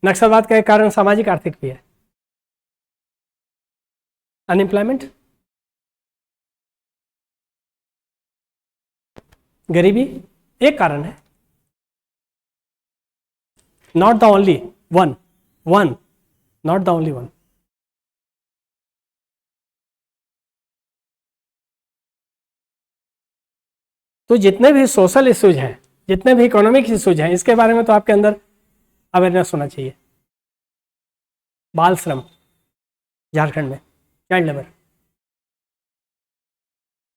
नक्सलवाद का एक कारण सामाजिक आर्थिक भी है। अनएम्प्लॉयमेंट, गरीबी एक कारण है, not the only one, not the only one. तो जितने भी सोशल इश्यूज हैं, जितने भी इकोनॉमिक इश्यूज हैं, इसके बारे में तो आपके अंदर अवेयरनेस होना चाहिए। बाल श्रम झारखंड में, चाइल्ड लेबर,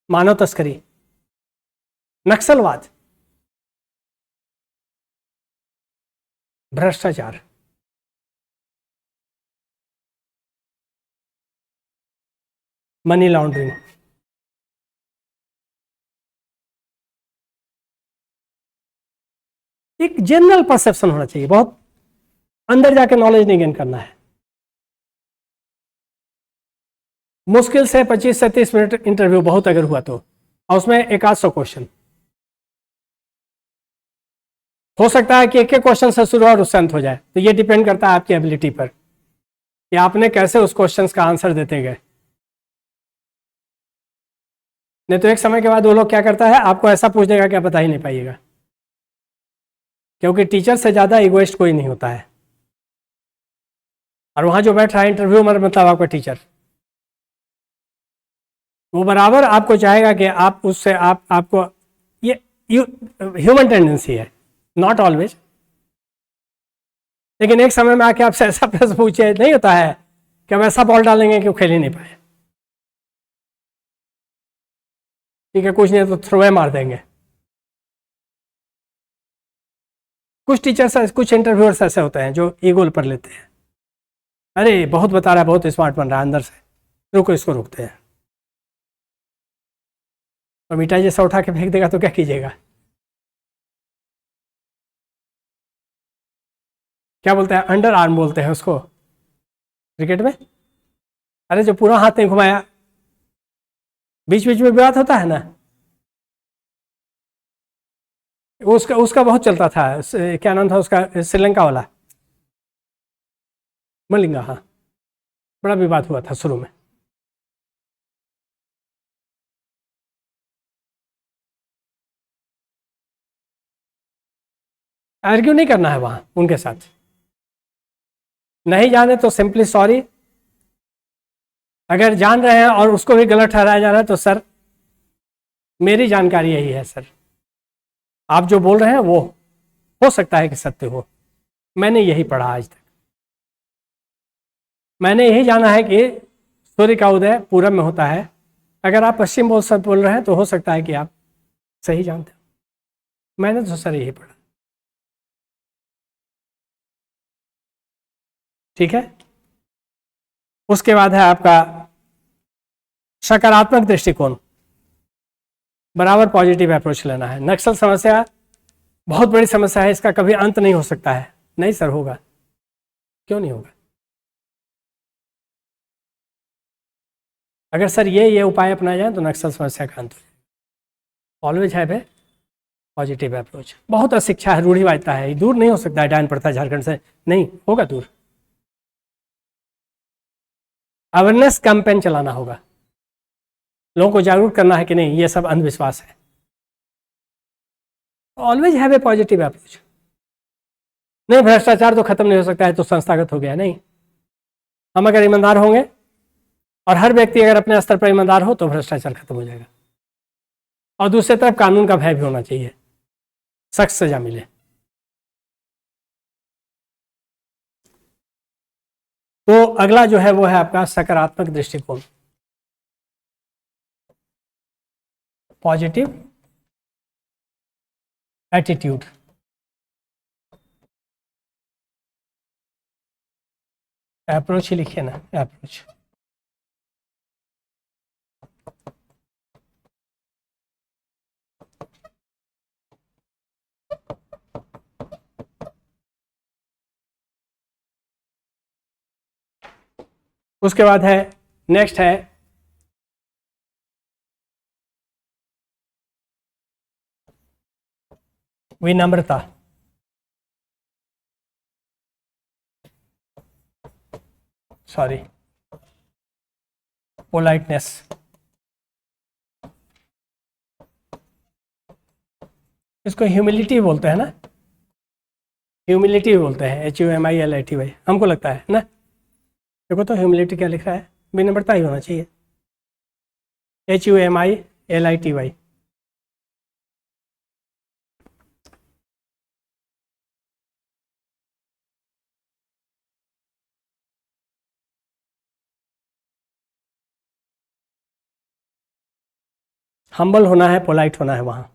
मानव तस्करी, नक्सलवाद, भ्रष्टाचार, मनी लॉन्ड्रिंग, एक जनरल परसेप्शन होना चाहिए, बहुत अंदर जाके नॉलेज नहीं गेन करना है। मुश्किल से 25 से 30 मिनट इंटरव्यू बहुत अगर हुआ तो, और उसमें 100 क्वेश्चन हो सकता है कि एक क्वेश्चन से शुरू और उससे अंत हो जाए, तो ये डिपेंड करता है आपकी एबिलिटी पर कि आपने कैसे उस क्वेश्चन का आंसर देते गए। नहीं तो एक समय के बाद वो लोग क्या करता है, आपको ऐसा पूछ देगा कि आप बता ही नहीं पाइएगा, क्योंकि टीचर से ज़्यादा इगोइस्ट कोई नहीं होता है। और वहाँ जो बैठ रहा है इंटरव्यू में, मतलब आपका टीचर, वो बराबर आपको चाहेगा कि आप उससे आपको ये ह्यूमन टेंडेंसी है, नॉट ऑलवेज, लेकिन एक समय में आके आपसे ऐसा प्रश्न पूछे, नहीं होता है कि हम ऐसा बॉल डालेंगे कि वो खेल ही नहीं पाए, ठीक है, कुछ नहीं तो थ्रोवे मार देंगे। कुछ टीचर्स, कुछ इंटरव्यूअर्स ऐसे होते हैं जो ईगो पर लेते हैं, अरे बहुत बता रहा है, बहुत स्मार्ट बन रहा है, अंदर से रुको, इसको रोकते हैं, और मिठाई जैसा उठा के फेंक देगा तो क्या कीजिएगा? क्या बोलते हैं, अंडर आर्म बोलते हैं उसको क्रिकेट में। अरे जो पूरा हाथ नहीं घुमाया, बीच बीच में विवाद होता है ना, उसका बहुत चलता था, क्या नाम था उसका, श्रीलंका वाला, मलिंगा, हाँ, बड़ा विवाद हुआ था शुरू में। आर्ग्यू नहीं करना है वहां उनके साथ, नहीं जाने तो सिंपली सॉरी, अगर जान रहे हैं और उसको भी गलत ठहराया जा रहा है तो सर मेरी जानकारी यही है सर, आप जो बोल रहे हैं वो हो सकता है कि सत्य हो, मैंने यही पढ़ा आज तक, मैंने यही जाना है कि सूर्य का उदय पूरब में होता है, अगर आप पश्चिम बोल रहे हैं तो हो सकता है कि आप सही जानते हो, मैंने तो सर यही पढ़ा, ठीक है। उसके बाद है आपका सकारात्मक दृष्टिकोण, बराबर पॉजिटिव अप्रोच लेना है। नक्सल समस्या बहुत बड़ी समस्या है, इसका कभी अंत नहीं हो सकता है, नहीं सर होगा, क्यों नहीं होगा? अगर सर ये उपाय अपनाए जाए तो नक्सल समस्या का अंत हो जाएगा। Always have a positive approach. बहुत अशिक्षा है, रूढ़िवादिता है, दूर नहीं हो सकता है डायन प्रथा झारखंड से, नहीं होगा दूर। अवेयरनेस कैंपेन चलाना होगा, लोगों को जागरूक करना है कि नहीं ये सब अंधविश्वास है। Always have a positive approach. नहीं, भ्रष्टाचार तो खत्म नहीं हो सकता है, तो संस्थागत हो गया। नहीं, हम अगर ईमानदार होंगे और हर व्यक्ति अगर अपने स्तर पर ईमानदार हो तो भ्रष्टाचार खत्म हो जाएगा। और दूसरी तरफ कानून का भय भी होना चाहिए, सख्त सजा मिले। तो अगला जो है वो है आपका सकारात्मक दृष्टिकोण, पॉजिटिव एटीट्यूड। अप्रोच ही लिखिए ना, अप्रोच। उसके बाद है, नेक्स्ट है विनम्रता, सॉरी, पोलाइटनेस। इसको ह्यूमिलिटी बोलते हैं ना, ह्यूमिलिटी बोलते हैं, HUMILITY, हमको लगता है ना। देखो तो ह्यूमिलिटी क्या लिखा है, विनम्रता ही होना चाहिए, HUMILITY। हम्बल होना है, पोलाइट होना है वहाँ।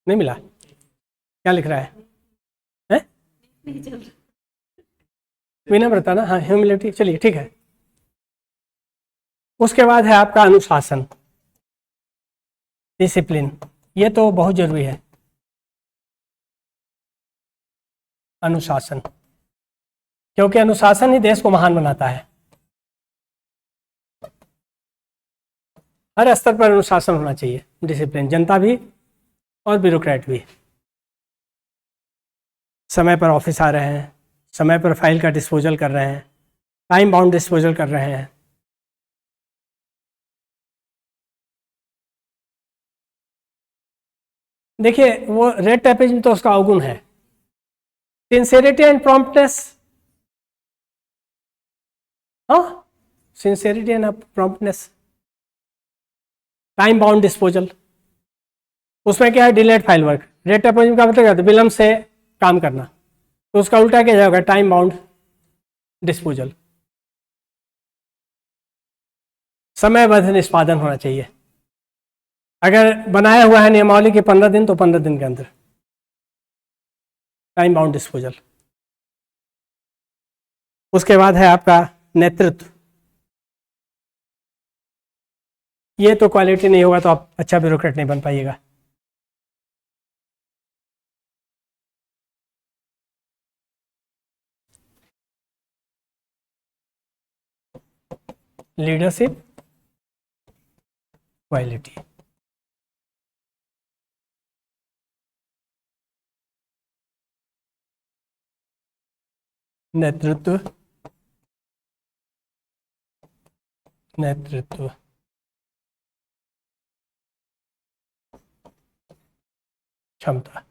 नहीं मिला, क्या लिख रहा है? विनम्रता ना, हाँ, ह्यूमिलिटी, चलिए ठीक है। उसके बाद है आपका अनुशासन, डिसिप्लिन। ये तो बहुत जरूरी है, अनुशासन, क्योंकि अनुशासन ही देश को महान बनाता है। हर स्तर पर अनुशासन होना चाहिए, डिसिप्लिन, जनता भी और ब्यूरोक्रेट भी। समय पर ऑफिस आ रहे हैं, समय पर फाइल का डिस्पोजल कर रहे हैं, टाइम बाउंड डिस्पोजल कर रहे हैं। देखिए, वो रेड टेपिज्म तो उसका अवगुण है, सिंसेरिटी एंड प्रॉम्प्टनेस। हाँ, sincerity and promptness, time bound disposal, उसमें क्या है, delayed file work. Red tapism का मतलब क्या होता है, विलंब से काम करना, तो उसका उल्टा क्या जाएगा, टाइम बाउंड डिस्पोजल। समयबद्ध निष्पादन होना चाहिए। अगर बनाया हुआ है नियमावली के 15 दिन, तो 15 दिन के अंदर टाइम बाउंड डिस्पोजल। उसके बाद है आपका नेतृत्व। ये तो क्वालिटी नहीं होगा तो आप अच्छा ब्यूरोक्रेट नहीं बन पाइएगा। लीडरशिप क्वालिटी, नेतृत्व, नेतृत्व, क्षमता,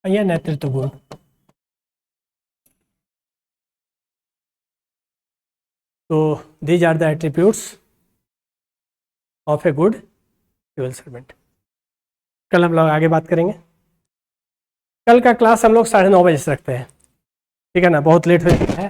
यह नेतृत्व गुण। तो these are the attributes of a good civil servant. कल हम लोग आगे बात करेंगे। कल का क्लास हम लोग 9:30 बजे से रखते हैं, ठीक है ना, बहुत लेट हो गया है।